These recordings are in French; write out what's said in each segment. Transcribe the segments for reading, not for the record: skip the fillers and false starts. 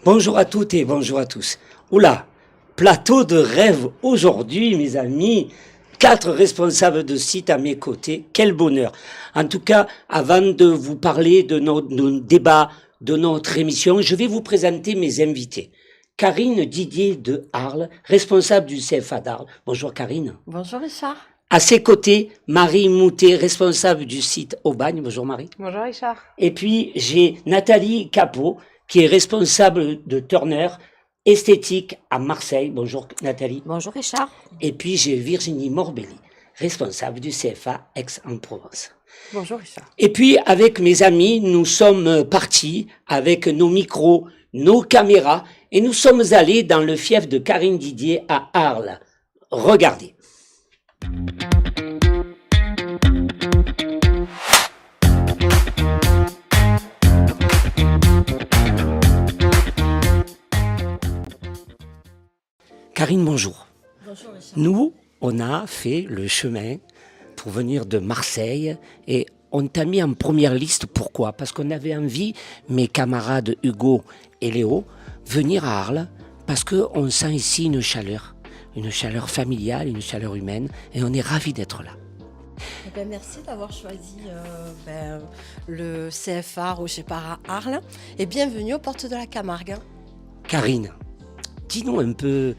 Bonjour à toutes et bonjour à tous. Oula, plateau de rêve aujourd'hui, mes amis. 4 responsables de site à mes côtés. Quel bonheur. En tout cas, avant de vous parler de nos débats, de notre émission, je vais vous présenter mes invités. Karine Didier de Arles, responsable du CFA d'Arles. Bonjour Karine. Bonjour Richard. À ses côtés, Marie Moutet, responsable du site Aubagne. Bonjour Marie. Bonjour Richard. Et puis, j'ai Nathalie Capot, qui est responsable de Turner Esthétique à Marseille. Bonjour Nathalie. Bonjour Richard. Et puis, j'ai Virginie Morbelli, responsable du CFA Aix-en-Provence. Bonjour Richard. Et puis, avec mes amis, nous sommes partis avec nos micros, nos caméras, et nous sommes allés dans le fief de Karine Didier à Arles. Regardez. Karine, bonjour. Bonjour Richard. Nous, on a fait le chemin pour venir de Marseille et on t'a mis en première liste. Pourquoi? Parce qu'on avait envie, mes camarades Hugo et Léo, venir à Arles parce qu'on sent ici une chaleur familiale, une chaleur humaine et on est ravis d'être là. Merci d'avoir choisi le CFA Roger Para Arles et bienvenue aux portes de la Camargue. Karine, dis-nous un peu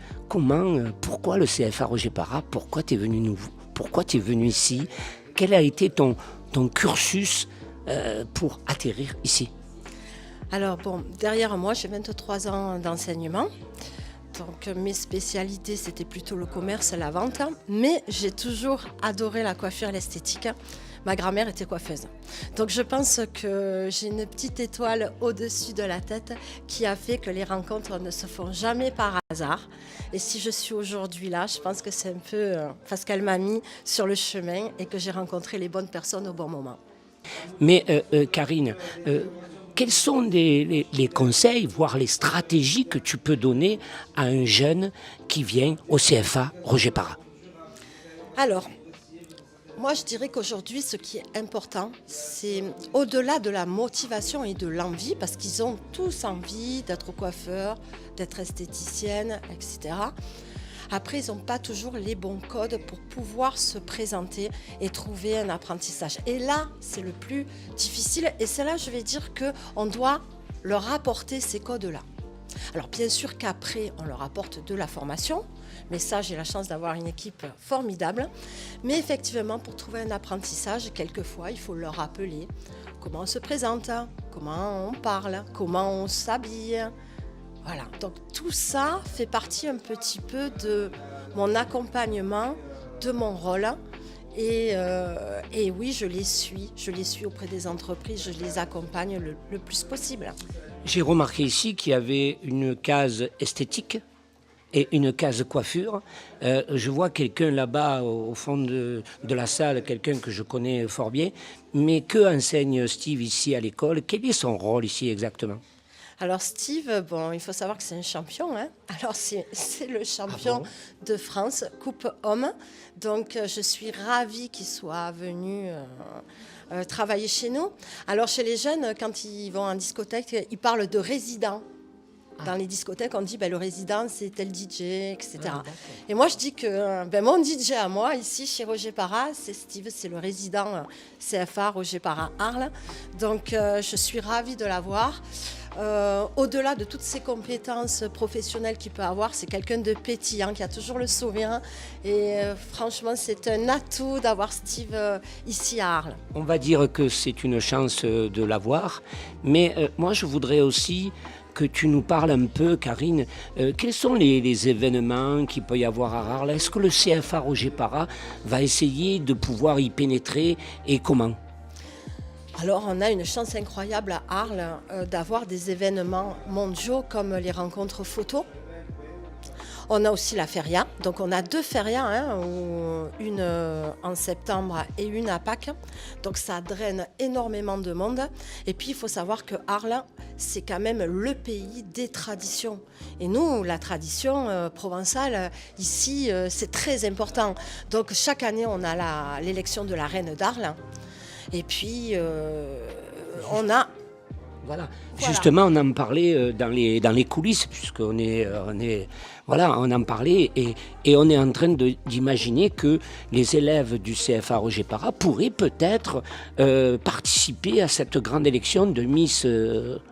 pourquoi le CFA Roger Para, pourquoi tu es venu ici, quel a été ton cursus pour atterrir ici? Alors derrière moi j'ai 23 ans d'enseignement. Donc mes spécialités c'était plutôt le commerce, la vente, mais j'ai toujours adoré la coiffure et l'esthétique. Ma grand-mère était coiffeuse. Donc je pense que j'ai une petite étoile au-dessus de la tête qui a fait que les rencontres ne se font jamais par hasard. Et si je suis aujourd'hui là, je pense que c'est un peu parce qu'elle m'a mis sur le chemin et que j'ai rencontré les bonnes personnes au bon moment. Mais Karine, quels sont les conseils, voire les stratégies que tu peux donner à un jeune qui vient au CFA Roger Para? Alors, moi je dirais qu'aujourd'hui ce qui est important, c'est au-delà de la motivation et de l'envie, parce qu'ils ont tous envie d'être coiffeurs, d'être esthéticiennes, etc. Après, ils n'ont pas toujours les bons codes pour pouvoir se présenter et trouver un apprentissage. Et là, c'est le plus difficile. Et c'est là, je vais dire qu'on doit leur apporter ces codes-là. Alors, bien sûr qu'après, on leur apporte de la formation. Mais ça, j'ai la chance d'avoir une équipe formidable. Mais effectivement, pour trouver un apprentissage, quelquefois, il faut leur rappeler comment on se présente, comment on parle, comment on s'habille. Voilà, donc tout ça fait partie un petit peu de mon accompagnement, de mon rôle. Et oui, je les suis auprès des entreprises, je les accompagne le plus possible. J'ai remarqué ici qu'il y avait une case esthétique et une case coiffure. Je vois quelqu'un là-bas au fond de la salle, quelqu'un que je connais fort bien. Mais que enseigne Steve ici à l'école? Quel est son rôle ici exactement? Alors Steve, il faut savoir que c'est un champion. Hein. Alors c'est le champion de France, Coupe Homme. Donc je suis ravie qu'il soit venu travailler chez nous. Alors chez les jeunes, quand ils vont en discothèque, ils parlent de résident. Dans les discothèques, on dit le résident, c'est tel DJ, etc. Et moi, je dis que mon DJ à moi, ici, chez Roger Para, c'est Steve, c'est le résident CFA Roger Para Arles. Donc, je suis ravie de l'avoir. Au-delà de toutes ses compétences professionnelles qu'il peut avoir, c'est quelqu'un de pétillant, qui a toujours le sourire. Et franchement, c'est un atout d'avoir Steve ici à Arles. On va dire que c'est une chance de l'avoir. Mais moi, je voudrais aussi que tu nous parles un peu, Karine, quels sont les événements qu'il peut y avoir à Arles? Est-ce que le CFA Roger Para va essayer de pouvoir y pénétrer et comment? Alors, on a une chance incroyable à Arles d'avoir des événements mondiaux comme les rencontres photos. On a aussi la feria, donc on a 2 ferias, une en septembre et une à Pâques. Donc ça draine énormément de monde. Et puis il faut savoir que Arles, c'est quand même le pays des traditions. Et nous, la tradition provençale, ici, c'est très important. Donc chaque année, on a l'élection de la reine d'Arles. Et puis on a Voilà. Voilà. Justement, on en parlait dans les coulisses, puisqu'on voilà, on en parlait et on est en train d'imaginer que les élèves du CFA Roger Para pourraient peut-être participer à cette grande élection de Miss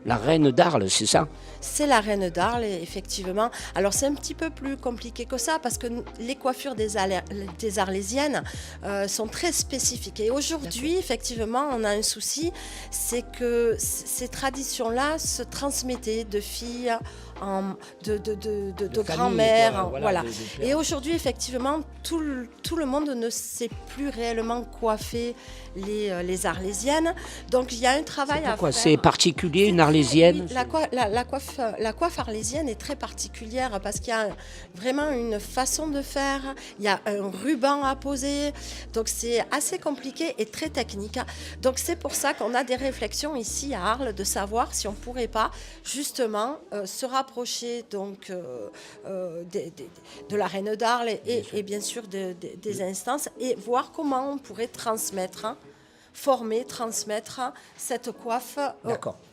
la Reine d'Arles, c'est ça? C'est la Reine d'Arles, effectivement. Alors c'est un petit peu plus compliqué que ça parce que les coiffures des Arlésiennes sont très spécifiques. Et aujourd'hui, effectivement, on a un souci, c'est que ces traditions-là se transmettaient de filles de grand-mère. Voilà. Et aujourd'hui, effectivement, tout le monde ne sait plus réellement coiffer les Arlésiennes. Donc il y a un travail à Pourquoi faire. c'est particulier, une Arlésienne? La coiffe arlésienne est très particulière parce qu'il y a vraiment une façon de faire, il y a un ruban à poser, donc c'est assez compliqué et très technique. Donc c'est pour ça qu'on a des réflexions ici à Arles de savoir si on ne pourrait pas justement se rapprocher donc, de la Reine d'Arles et bien sûr des instances et voir comment on pourrait transmettre cette coiffe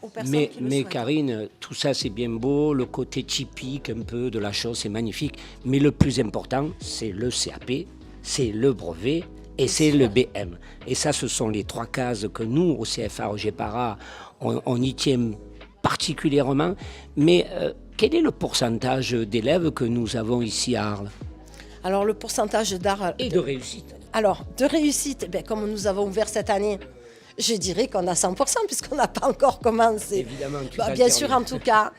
aux personnes qui le Mais souhaitent. Karine, tout ça c'est bien beau, le côté typique un peu de la chose c'est magnifique, mais le plus important c'est le CAP, c'est le brevet et c'est le BM. Et ça ce sont les 3 cases que nous au CFA Roger Para, on y tient particulièrement. Mais quel est le pourcentage d'élèves que nous avons ici à Arles? Alors le pourcentage d'art Et de réussite? Alors, de réussite, comme nous avons ouvert cette année, je dirais qu'on a 100% puisqu'on n'a pas encore commencé. Évidemment, Bien sûr, en tout cas,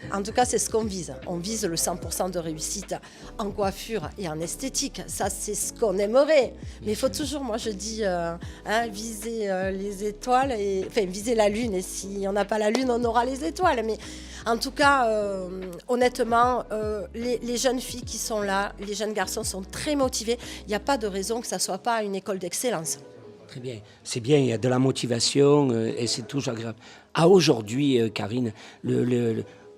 c'est ce qu'on vise. On vise le 100% de réussite en coiffure et en esthétique. Ça, c'est ce qu'on aimerait. Mais il faut toujours, moi je dis, viser les étoiles, viser la lune. Et si on n'a pas la lune, on aura les étoiles. Mais en tout cas, honnêtement, les jeunes filles qui sont là, les jeunes garçons sont très motivés. Il n'y a pas de raison que ça ne soit pas une école d'excellence. Très bien, c'est bien, il y a de la motivation et c'est toujours agréable. À aujourd'hui, Karine,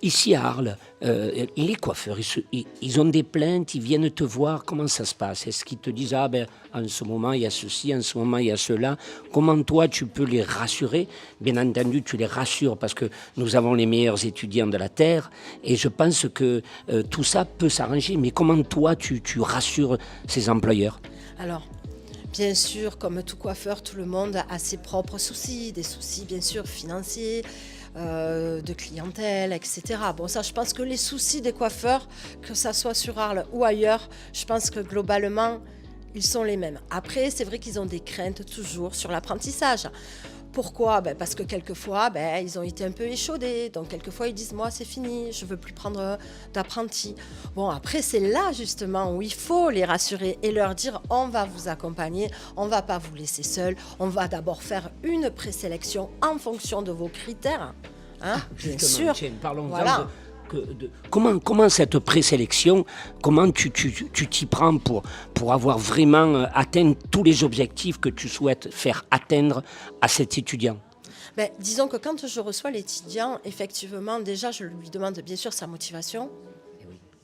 ici à Arles, les coiffeurs, ils ont des plaintes, ils viennent te voir, comment ça se passe? Est-ce qu'ils te disent, en ce moment il y a ceci, en ce moment il y a cela? Comment toi tu peux les rassurer? Bien entendu, tu les rassures parce que nous avons les meilleurs étudiants de la Terre et je pense que tout ça peut s'arranger. Mais comment toi tu rassures ces employeurs? Alors, bien sûr, comme tout coiffeur, tout le monde a ses propres soucis, des soucis bien sûr financiers, de clientèle, etc. Bon, ça, je pense que les soucis des coiffeurs, que ça soit sur Arles ou ailleurs, je pense que globalement, ils sont les mêmes. Après, c'est vrai qu'ils ont des craintes toujours sur l'apprentissage. Pourquoi? Parce que quelquefois, ils ont été un peu échaudés. Donc, quelquefois, ils disent, moi, c'est fini, je ne veux plus prendre d'apprenti. Bon, après, c'est là, justement, où il faut les rassurer et leur dire, on va vous accompagner, on ne va pas vous laisser seuls. On va d'abord faire une présélection en fonction de vos critères. Bien sûr. Tiens, parlons-en Voilà. Comment cette présélection, comment tu t'y prends pour avoir vraiment atteint tous les objectifs que tu souhaites faire atteindre à cet étudiant? Disons que quand je reçois l'étudiant, effectivement, déjà, je lui demande bien sûr sa motivation.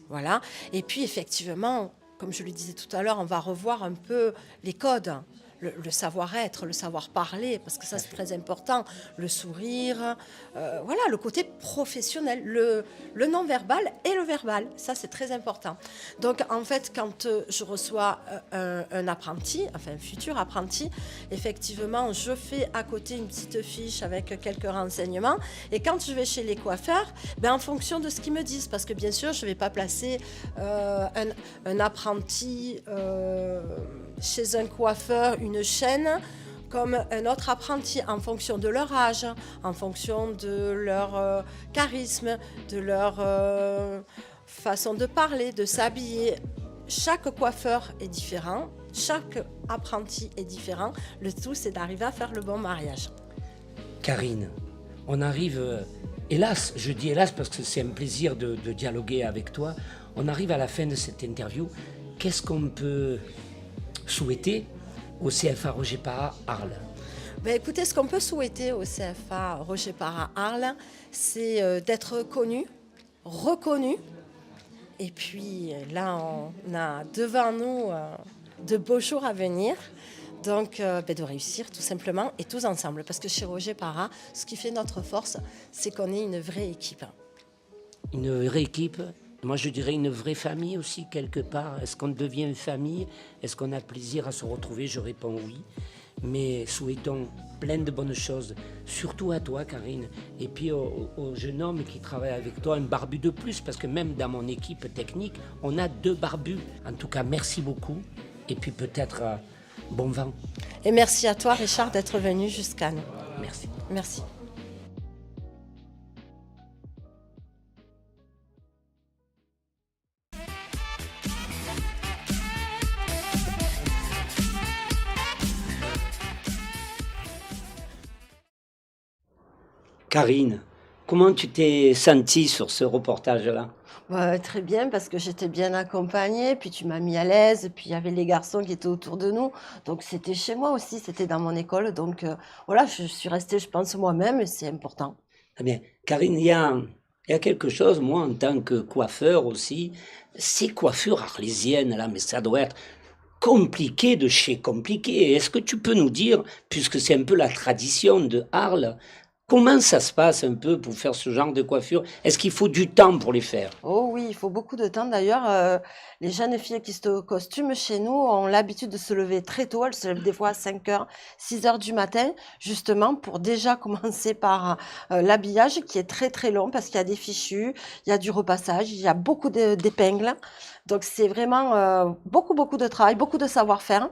Voilà. Et puis, effectivement, comme je le disais tout à l'heure, on va revoir un peu les codes. Le savoir-être, le savoir-parler, parce que ça c'est très important, le sourire, voilà, le côté professionnel, le non-verbal et le verbal, ça c'est très important. Donc en fait, quand je reçois un apprenti, enfin un futur apprenti, effectivement, je fais à côté une petite fiche avec quelques renseignements, et quand je vais chez les coiffeurs, en fonction de ce qu'ils me disent, parce que bien sûr, je ne vais pas placer un apprenti chez un coiffeur, une chaîne, comme un autre apprenti en fonction de leur âge, en fonction de leur charisme, de leur façon de parler, de s'habiller. Chaque coiffeur est différent, chaque apprenti est différent. Le tout, c'est d'arriver à faire le bon mariage. Karine, on arrive, hélas, je dis hélas parce que c'est un plaisir de dialoguer avec toi, on arrive à la fin de cette interview. Qu'est-ce qu'on peut souhaiter au CFA Roger Para Arles? Écoutez, ce qu'on peut souhaiter au CFA Roger Para Arles, c'est d'être connu, reconnu. Et puis là, on a devant nous de beaux jours à venir. Donc, de réussir tout simplement et tous ensemble. Parce que chez Roger Para, ce qui fait notre force, c'est qu'on est une vraie équipe. Une vraie équipe, moi je dirais une vraie famille aussi quelque part. Est-ce qu'on devient une famille? Est-ce qu'on a plaisir à se retrouver? Je réponds oui. Mais souhaitons plein de bonnes choses, surtout à toi Karine, et puis au jeune homme qui travaille avec toi, un barbu de plus, parce que même dans mon équipe technique, on a 2 barbus. En tout cas, merci beaucoup, et puis peut-être bon vent. Et merci à toi, Richard, d'être venu jusqu'à nous. Merci. Merci. Karine, comment tu t'es sentie sur ce reportage-là? Très bien, parce que j'étais bien accompagnée, puis tu m'as mis à l'aise, puis il y avait les garçons qui étaient autour de nous. Donc c'était chez moi aussi, c'était dans mon école. Donc voilà, je suis restée, je pense, moi-même, et c'est important. Très bien. Karine, il y a quelque chose, moi, en tant que coiffeur aussi, ces coiffures arlésiennes, là, mais ça doit être compliqué de chez compliqué. Est-ce que tu peux nous dire, puisque c'est un peu la tradition de Arles, comment ça se passe un peu pour faire ce genre de coiffure? Est-ce qu'il faut du temps pour les faire? Oh oui, il faut beaucoup de temps. D'ailleurs, les jeunes filles qui se costument chez nous ont l'habitude de se lever très tôt. Elles se lèvent des fois à 5 heures, 6 heures du matin, justement pour déjà commencer par l'habillage qui est très très long parce qu'il y a des fichus, il y a du repassage, il y a beaucoup d'épingles. Donc c'est vraiment beaucoup beaucoup de travail, beaucoup de savoir-faire.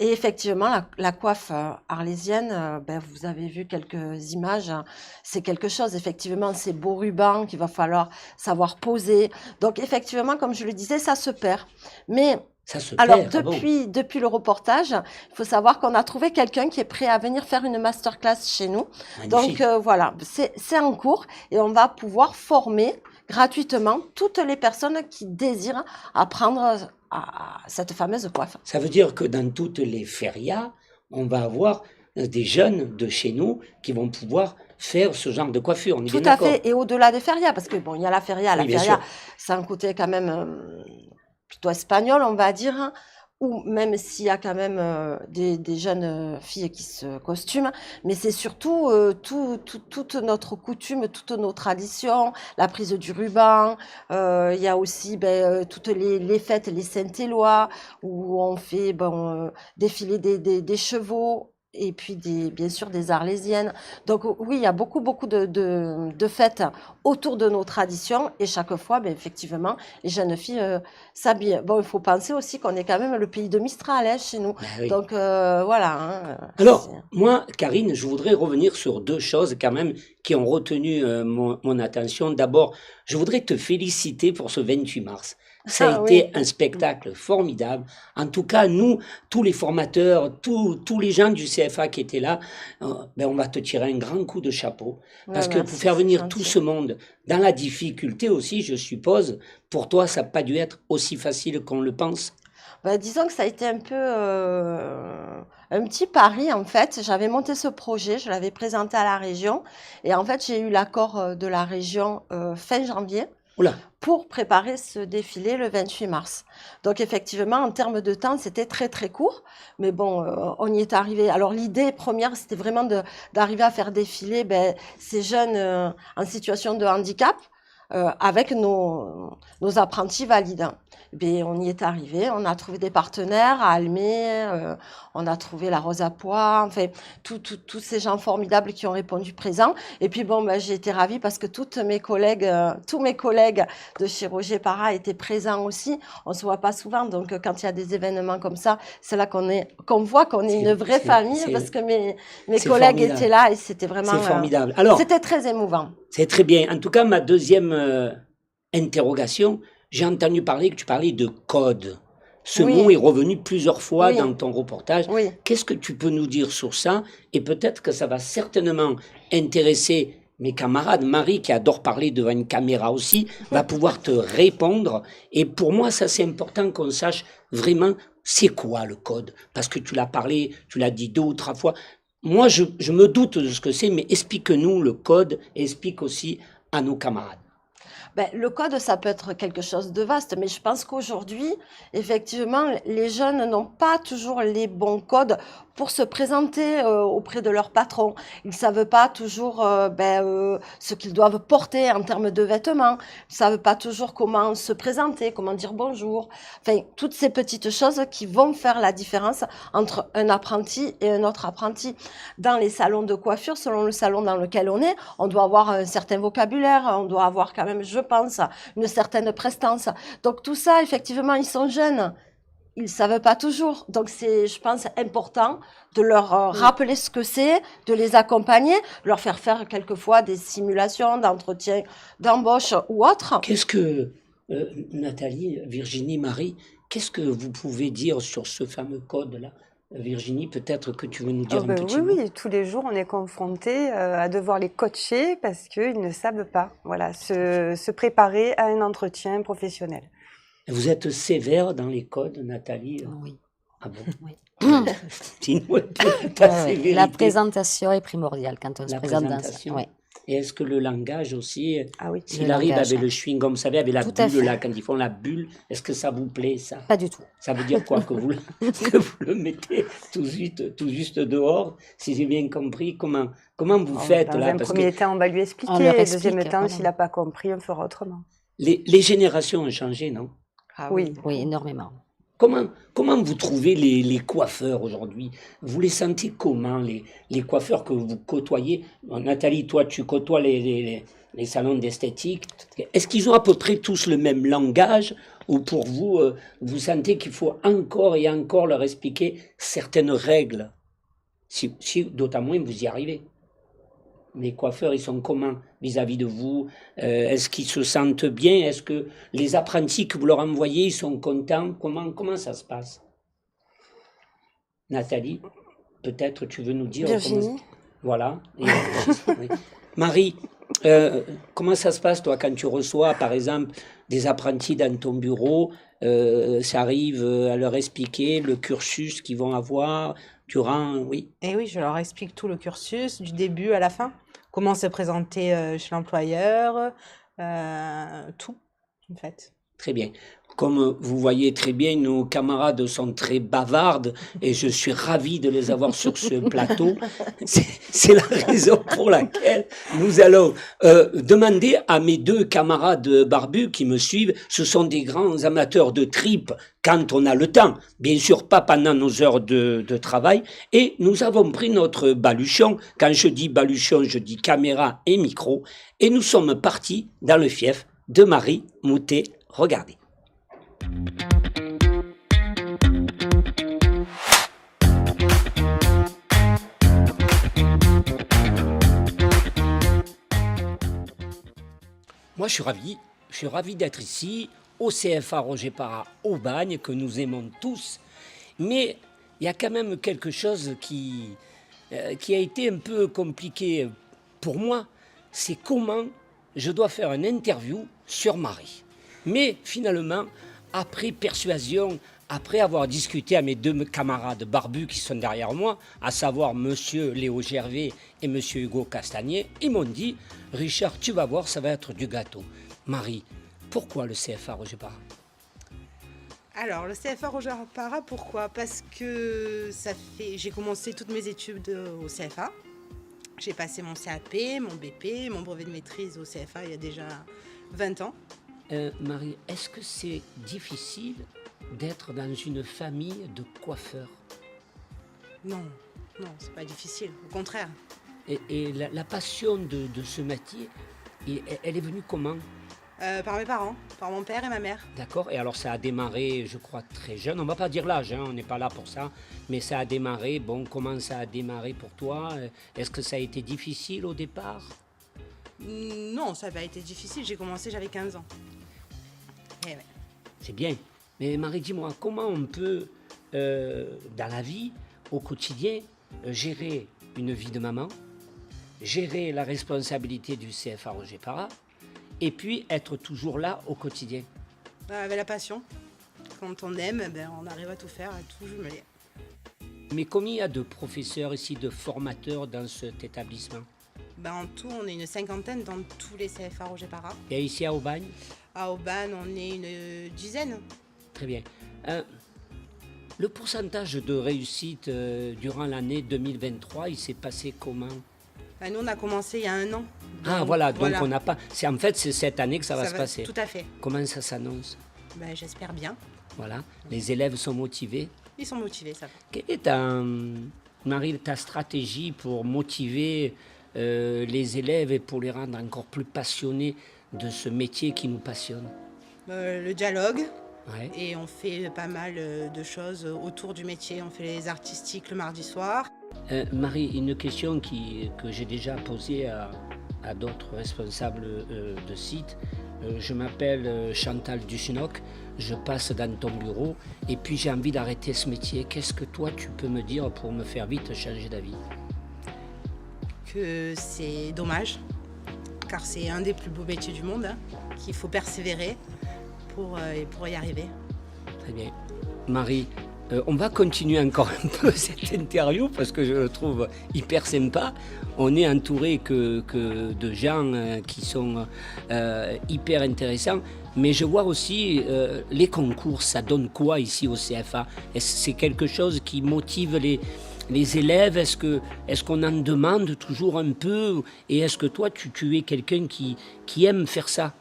Et effectivement, la coiffe arlésienne, vous avez vu quelques images, hein, c'est quelque chose. Effectivement, ces beaux rubans qu'il va falloir savoir poser. Donc, effectivement, comme je le disais, ça se perd. Mais Ça se alors, perd, ah bon? depuis le reportage, il faut savoir qu'on a trouvé quelqu'un qui est prêt à venir faire une masterclass chez nous. Donc, Magnifique. voilà, c'est en cours et on va pouvoir former gratuitement toutes les personnes qui désirent apprendre à cette fameuse coiffe. Ça veut dire que dans toutes les férias, on va avoir des jeunes de chez nous qui vont pouvoir faire ce genre de coiffure. On est bien Tout à d'accord? fait, et au-delà des férias, parce que bon, il y a la feria, Oui, bien sûr. c'est un côté quand même plutôt espagnol, on va dire, hein, ou même s'il y a quand même des jeunes filles qui se costument, mais c'est surtout toute notre coutume, toutes nos traditions, la prise du ruban, il y a aussi toutes les fêtes, les Saint-Éloi, où on fait défiler des chevaux, et puis bien sûr des Arlésiennes. Donc oui, il y a beaucoup, beaucoup de fêtes autour de nos traditions et chaque fois, effectivement, les jeunes filles s'habillent. Bon, il faut penser aussi qu'on est quand même le pays de Mistral, hein, chez nous. Ben oui. Donc voilà. Hein, Alors, moi, Karine, je voudrais revenir sur 2 choses quand même qui ont retenu mon attention. D'abord, je voudrais te féliciter pour ce 28 mars. Ça a Ah été oui. un spectacle formidable. En tout cas, nous, tous les formateurs, tous les gens du CFA qui étaient là, on va te tirer un grand coup de chapeau. Parce que pour Merci, faire c'est venir tout gentil. ce monde dans la difficulté aussi, je suppose, pour toi, ça n'a pas dû être aussi facile qu'on le pense. Disons que ça a été un peu un petit pari en fait. J'avais monté ce projet, je l'avais présenté à la région et en fait j'ai eu l'accord de la région fin janvier Oula, pour préparer ce défilé le 28 mars. Donc effectivement, en termes de temps, c'était très très court, mais bon, on y est arrivé. Alors l'idée première, c'était vraiment d'arriver à faire défiler ces jeunes en situation de handicap avec nos apprentis valides. On y est arrivé, on a trouvé des partenaires à Almé, on a trouvé la Rose à Pois, enfin, tous ces gens formidables qui ont répondu présents. Et puis j'ai été ravie parce que tous mes collègues de chez Roger Para étaient présents aussi. On se voit pas souvent, donc quand il y a des événements comme ça, c'est là qu'on voit qu'on est une vraie famille parce que mes c'est collègues formidable. étaient là et c'était vraiment, C'est formidable. Alors, c'était très émouvant. c'est très bien. En tout cas, ma deuxième interrogation, j'ai entendu parler que tu parlais de code. Ce Oui. mot est revenu plusieurs fois Oui. dans ton reportage. Oui. Qu'est-ce que tu peux nous dire sur ça? Et peut-être que ça va certainement intéresser mes camarades. Marie, qui adore parler devant une caméra aussi, va pouvoir te répondre. Et pour moi, ça c'est important qu'on sache vraiment c'est quoi le code. Parce que tu l'as parlé, tu l'as dit 2 ou 3 fois. Moi, je me doute de ce que c'est, mais explique-nous le code et explique aussi à nos camarades. Le code, ça peut être quelque chose de vaste, mais je pense qu'aujourd'hui, effectivement, les jeunes n'ont pas toujours les bons codes pour se présenter auprès de leur patron. Ils ne savent pas toujours ce qu'ils doivent porter en termes de vêtements. Ils ne savent pas toujours comment se présenter, comment dire bonjour. Enfin, toutes ces petites choses qui vont faire la différence entre un apprenti et un autre apprenti. Dans les salons de coiffure, selon le salon dans lequel on est, on doit avoir un certain vocabulaire, on doit avoir quand même, je pense, une certaine prestance. Donc tout ça, effectivement, ils sont jeunes. Ils ne savent pas toujours. Donc c'est, je pense, important de leur rappeler ce que c'est, de les accompagner, de leur faire quelquefois des simulations d'entretien d'embauche ou autre. Qu'est-ce que, Nathalie, Virginie, Marie, qu'est-ce que vous pouvez dire sur ce fameux code-là? Virginie, peut-être que tu veux nous dire un petit mot. Oui, tous les jours, on est confronté à devoir les coacher parce qu'ils ne savent pas se préparer à un entretien professionnel. Vous êtes sévère dans les codes, Nathalie? Oui. Ah bon? Oui. Dis-nous un peu ta sévérité. La présentation est primordiale quand on se La présente présentation. dans ça. Et est-ce que le langage aussi, Ah oui. s'il Le arrive langage. avec le chewing-gum, vous savez, avec la Tout à bulle, fait. là, quand ils font la bulle, est-ce que ça vous plaît, ça? Pas du tout. Ça veut dire quoi? Que vous le mettez tout juste dehors? Si j'ai bien compris, comment vous faites Dans là? un Parce premier que temps, on va lui On expliquer. leur Le explique, deuxième temps, voilà. s'il n'a pas compris, on fera autrement. les générations ont changé, non? Ah Oui. Oui, énormément. Comment vous trouvez les coiffeurs aujourd'hui? Vous les sentez comment, les coiffeurs que vous côtoyez? Nathalie, toi, tu côtoies les salons d'esthétique. Est-ce qu'ils ont à peu près tous le même langage? Ou pour vous, vous sentez qu'il faut encore et encore leur expliquer certaines règles? Si d'autant moins vous y arrivez. Les coiffeurs, ils sont comment vis-à-vis de vous? Est-ce qu'ils se sentent bien? Est-ce que les apprentis que vous leur envoyez, ils sont contents? Comment ça se passe? Nathalie, peut-être tu veux nous dire Virginie. Voilà. Oui. Marie, comment ça se passe, toi, quand tu reçois, par exemple, des apprentis dans ton bureau? Ça arrive à leur expliquer le cursus qu'ils vont avoir durant... Oui. Et oui, je leur explique tout le cursus, du début à la fin. Comment se présenter chez l'employeur, tout, en fait. Très bien. Comme vous voyez très bien, nos camarades sont très bavardes et je suis ravi de les avoir sur ce plateau. C'est la raison pour laquelle nous allons demander à mes deux camarades barbus qui me suivent. Ce sont des grands amateurs de tripes quand on a le temps. Bien sûr, pas pendant nos heures de travail. Et nous avons pris notre baluchon. Quand je dis baluchon, je dis caméra et micro. Et nous sommes partis dans le fief de Marie Moutet. Regardez. Moi, je suis ravi d'être ici, au CFA Roger Parra, au Bagne, que nous aimons tous. Mais il y a quand même quelque chose qui a été un peu compliqué pour moi. C'est comment je dois faire une interview sur Marie. Mais finalement, après persuasion, après avoir discuté à mes deux camarades barbus qui sont derrière moi, à savoir monsieur Léo Gervais et monsieur Hugo Castagnier, ils m'ont dit « Richard, tu vas voir, ça va être du gâteau. » Marie, pourquoi le CFA Roger Parra? Alors, le CFA Roger Parra, pourquoi? Parce que j'ai commencé toutes mes études au CFA. J'ai passé mon CAP, mon BP, mon brevet de maîtrise au CFA il y a déjà 20 ans. Marie, est-ce que c'est difficile d'être dans une famille de coiffeurs? Non, c'est pas difficile, au contraire. Et la passion de ce métier, elle est venue comment? Par mes parents, par mon père et ma mère. D'accord. Et alors ça a démarré, je crois, très jeune. On ne va pas dire l'âge, on n'est pas là pour ça. Mais ça a démarré. Bon, comment ça a démarré pour toi? Est-ce que ça a été difficile au départ? Non, ça n'a pas été difficile. J'ai commencé, j'avais 15 ans. Eh ouais. C'est bien. Mais Marie, dis-moi, comment on peut, dans la vie, au quotidien, gérer une vie de maman, gérer la responsabilité du CFA Roger Parra, et puis être toujours là au quotidien? Avec la passion. Quand on aime, on arrive à tout faire, à tout jumeler. Mais combien il y a de professeurs ici, de formateurs dans cet établissement? Ben, en tout, on est une cinquantaine dans tous les CFA Roger Para. Et ici à Aubagne? À Aubagne, on est une dizaine. Très bien. Le pourcentage de réussite durant l'année 2023, il s'est passé comment? Ben, nous, on a commencé il y a 1 an. Ah voilà, donc on n'a pas... En fait, c'est cette année que ça va se passer. Tout à fait. Comment ça s'annonce? Ben, j'espère bien. Voilà, les élèves sont motivés. Ils sont motivés, ça va. Quelle est Marie, ta stratégie pour motiver les élèves et pour les rendre encore plus passionnés de ce métier qui nous passionne? Le dialogue. Ouais. Et on fait pas mal de choses autour du métier. On fait les artistiques le mardi soir. Marie, une question que j'ai déjà posée à d'autres responsables de site. Je m'appelle Chantal Duchenoc, je passe dans ton bureau et puis j'ai envie d'arrêter ce métier. Qu'est-ce que toi tu peux me dire pour me faire vite changer d'avis? Que c'est dommage, car c'est un des plus beaux métiers du monde, hein, qu'il faut persévérer pour y arriver. Très bien. Marie, on va continuer encore un peu cette interview parce que je le trouve hyper sympa. On est entouré que de gens qui sont hyper intéressants. Mais je vois aussi les concours, ça donne quoi ici au CFA? Est-ce que c'est quelque chose qui motive les élèves? Est-ce qu'on en demande toujours un peu? Et est-ce que toi, tu es quelqu'un qui aime faire ça?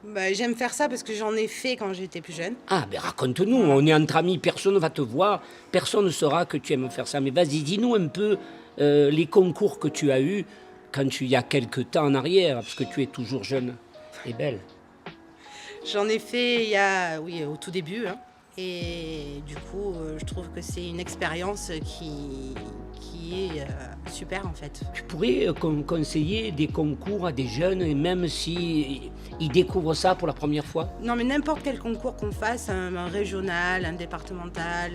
Bah, j'aime faire ça parce que j'en ai fait quand j'étais plus jeune. Ah, ben raconte-nous, on est entre amis, personne ne va te voir, personne ne saura que tu aimes faire ça. Mais vas-y, dis-nous un peu les concours que tu as eus il y a quelques temps en arrière, parce que tu es toujours jeune et belle. J'en ai fait au tout début. Hein. Et du coup, je trouve que c'est une expérience qui est super en fait. Tu pourrais conseiller des concours à des jeunes, et même si ils découvrent ça pour la première fois? Non, mais n'importe quel concours qu'on fasse, un régional, un départemental,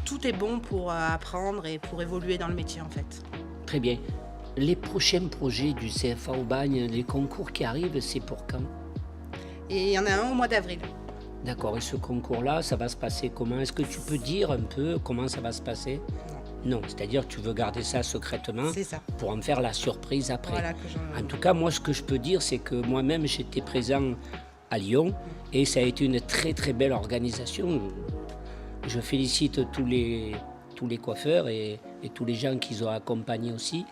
tout est bon pour apprendre et pour évoluer dans le métier en fait. Très bien. Les prochains projets du CFA Aubagne, les concours qui arrivent, c'est pour quand? Et il y en a un au mois d'avril. D'accord, et ce concours-là, ça va se passer comment? Est-ce que tu peux dire un peu comment ça va se passer? Non, c'est-à-dire que tu veux garder ça secrètement pour en faire la surprise après. Voilà, en tout cas, moi, ce que je peux dire, c'est que moi-même, j'étais présent à Lyon et ça a été une très très belle organisation. Je félicite tous les coiffeurs et tous les gens qui ont accompagné aussi.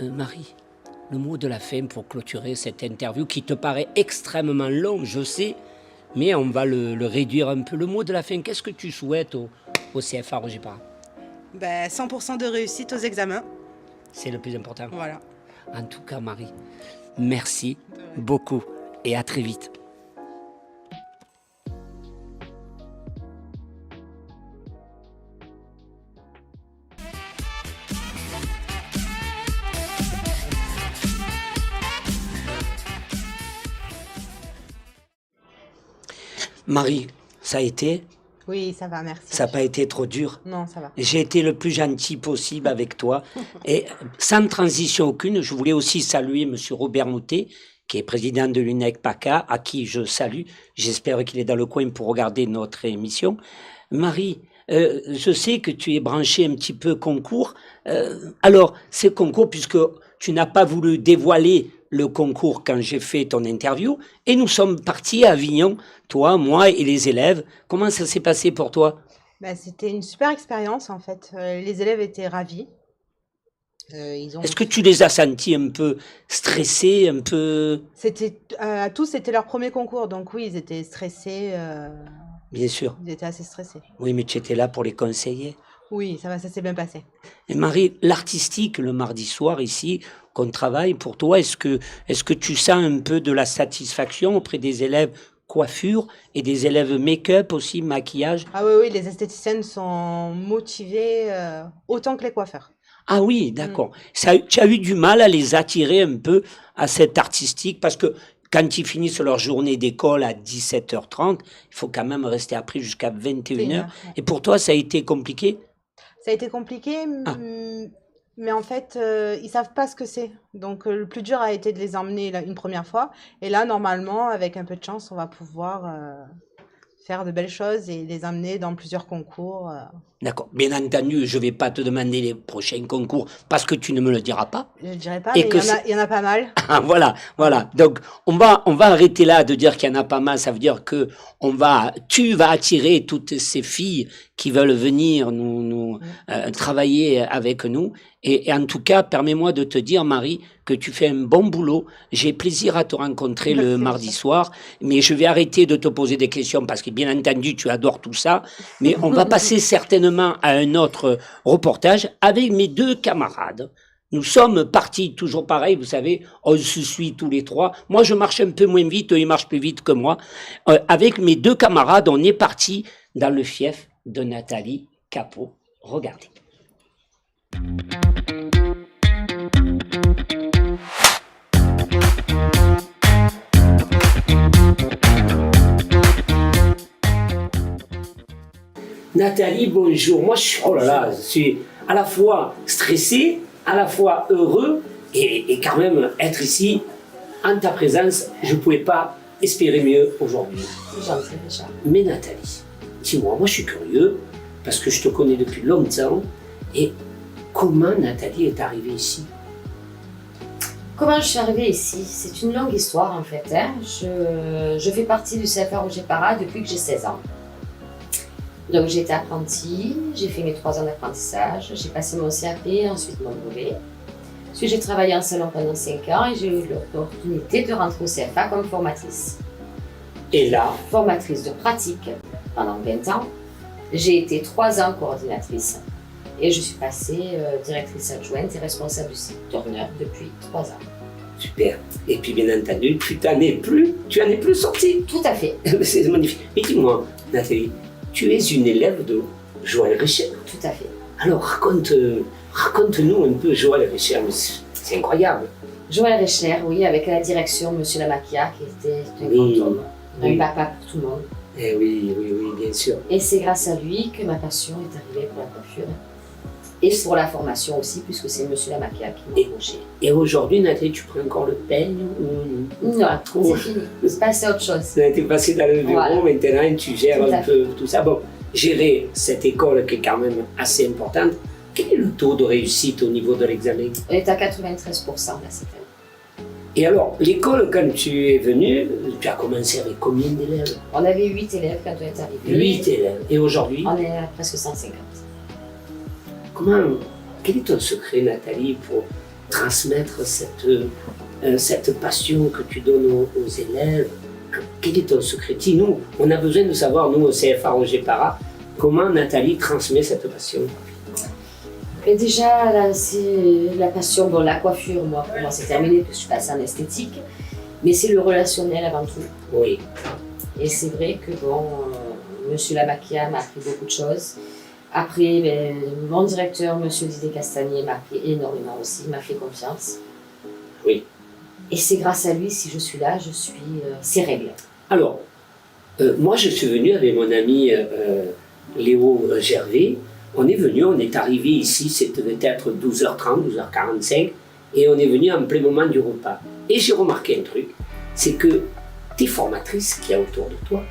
Marie, le mot de la fin pour clôturer cette interview qui te paraît extrêmement long, je sais, mais on va le réduire un peu. Le mot de la fin, qu'est-ce que tu souhaites au CFA Roger Para? 100% de réussite aux examens. C'est le plus important. Voilà. En tout cas, Marie, merci beaucoup et à très vite. Marie, ça a été? Oui, ça va, merci. Ça n'a pas été trop dur? Non, ça va. J'ai été le plus gentil possible avec toi. Et sans transition aucune, je voulais aussi saluer M. Robert Moutet, qui est président de l'UNEC PACA, à qui je salue. J'espère qu'il est dans le coin pour regarder notre émission. Marie, je sais que tu es branchée un petit peu concours. Alors, ces concours, puisque tu n'as pas voulu dévoiler le concours quand j'ai fait ton interview, et nous sommes partis à Avignon, toi, moi et les élèves. Comment ça s'est passé pour toi? C'était une super expérience en fait. Les élèves étaient ravis. Est-ce que tu les as sentis un peu stressés, un peu... Tous, c'était leur premier concours, donc oui, ils étaient stressés. Bien sûr. Ils étaient assez stressés. Oui, mais tu étais là pour les conseiller. Oui, ça s'est bien passé. Et Marie, l'artistique, le mardi soir ici, qu'on travaille pour toi, est-ce que tu sens un peu de la satisfaction auprès des élèves coiffure et des élèves make-up aussi, maquillage? Ah oui, les esthéticiennes sont motivées autant que les coiffeurs. Ah oui, d'accord. Tu as eu du mal à les attirer un peu à cette artistique parce que quand ils finissent leur journée d'école à 17h30, il faut quand même rester après jusqu'à 21h. Et pour toi, ça a été compliqué? Ça a été compliqué, mais en fait, ils savent pas ce que c'est. Donc, le plus dur a été de les emmener une première fois. Et là, normalement, avec un peu de chance, on va pouvoir faire de belles choses et les emmener dans plusieurs concours. D'accord. Bien entendu, je ne vais pas te demander les prochains concours parce que tu ne me le diras pas. Je ne dirais pas, Et mais que il y en a pas mal. Ah, voilà, voilà. Donc, on va arrêter là de dire qu'il y en a pas mal. Ça veut dire que tu vas attirer toutes ces filles qui veulent venir travailler avec nous. Et en tout cas, permets-moi de te dire, Marie, que tu fais un bon boulot. J'ai plaisir à te rencontrer le mardi soir, mais je vais arrêter de te poser des questions parce que, bien entendu, tu adores tout ça. Mais on va passer certainement à un autre reportage avec mes 2 camarades. Nous sommes partis, toujours pareil, vous savez, on se suit tous les 3. Moi, je marche un peu moins vite, eux, ils marchent plus vite que moi. Avec mes 2 camarades, on est partis dans le fief de Nathalie Capot. Regardez. Nathalie, bonjour. Moi, je suis à la fois stressé, à la fois heureux et quand même être ici en ta présence, je ne pouvais pas espérer mieux aujourd'hui. C'est gentil déjà. Mais Nathalie, dis-moi, moi je suis curieux parce que je te connais depuis longtemps et comment Nathalie est arrivée ici? Comment je suis arrivée ici? C'est une longue histoire en fait. Hein. Je fais partie du CFA Roger Para depuis que j'ai 16 ans. Donc j'ai été apprentie, j'ai fait mes 3 ans d'apprentissage, j'ai passé mon CAP, ensuite mon brevet. Ensuite j'ai travaillé en salon pendant 5 ans et j'ai eu l'opportunité de rentrer au CFA comme formatrice. Et là, Formatrice de pratique pendant 20 ans. J'ai été 3 ans coordinatrice et je suis passée directrice adjointe et responsable du site Turner depuis 3 ans. super. Et puis bien entendu, tu n'en es plus sortie. Tout à fait. C'est magnifique. Mais dis-moi, Nathalie, tu es une élève de Joël Richer. Tout à fait. Alors raconte-nous un peu Joël Richer, c'est incroyable. Joël Richer, oui, avec la direction Monsieur Lamaquia, qui était un grand homme, un papa pour tout le monde. Eh oui, bien sûr. Et c'est grâce à lui que ma passion est arrivée pour la coiffure. Et pour la formation aussi, puisque c'est Monsieur Lamaquia qui m'a embauché. Et aujourd'hui, Nathalie, tu prends encore le peigne ou... Non, c'est fini. C'est passé à autre chose. Tu es passé dans le bureau, Voilà. maintenant tu gères Tout un à peu tout ça. Bon, gérer cette école qui est quand même assez importante, quel est le taux de réussite au niveau de l'examen? On est à 93% là cette année. Et alors, l'école, quand tu es venu, tu as commencé avec combien d'élèves? On avait 8 élèves quand on est arrivé. 8 élèves. Et aujourd'hui, On est à presque 150. quel est ton secret, Nathalie, pour transmettre cette passion que tu donnes aux élèves? Quel est ton secret? Dis-nous, on a besoin de savoir, nous, au CFA Roger Para, comment Nathalie transmet cette passion. Et déjà, là, c'est la passion, bon, la coiffure, pour moi c'est terminé, parce que je suis passée en esthétique, mais c'est le relationnel avant tout. Oui. Et c'est vrai que, Monsieur Lamaquia m'a appris beaucoup de choses. Après, mon directeur, Monsieur Didier Castagnier, m'a appris énormément aussi, m'a fait confiance. Oui. Et c'est grâce à lui, si je suis là, je suis ses règles. Alors, moi, je suis venu avec mon ami Léo Gervais. On est venu, on est arrivé ici, c'était peut-être 12h30, 12h45, et on est venu en plein moment du repas. Et j'ai remarqué un truc, c'est que tes formatrices qu'il y a autour de toi,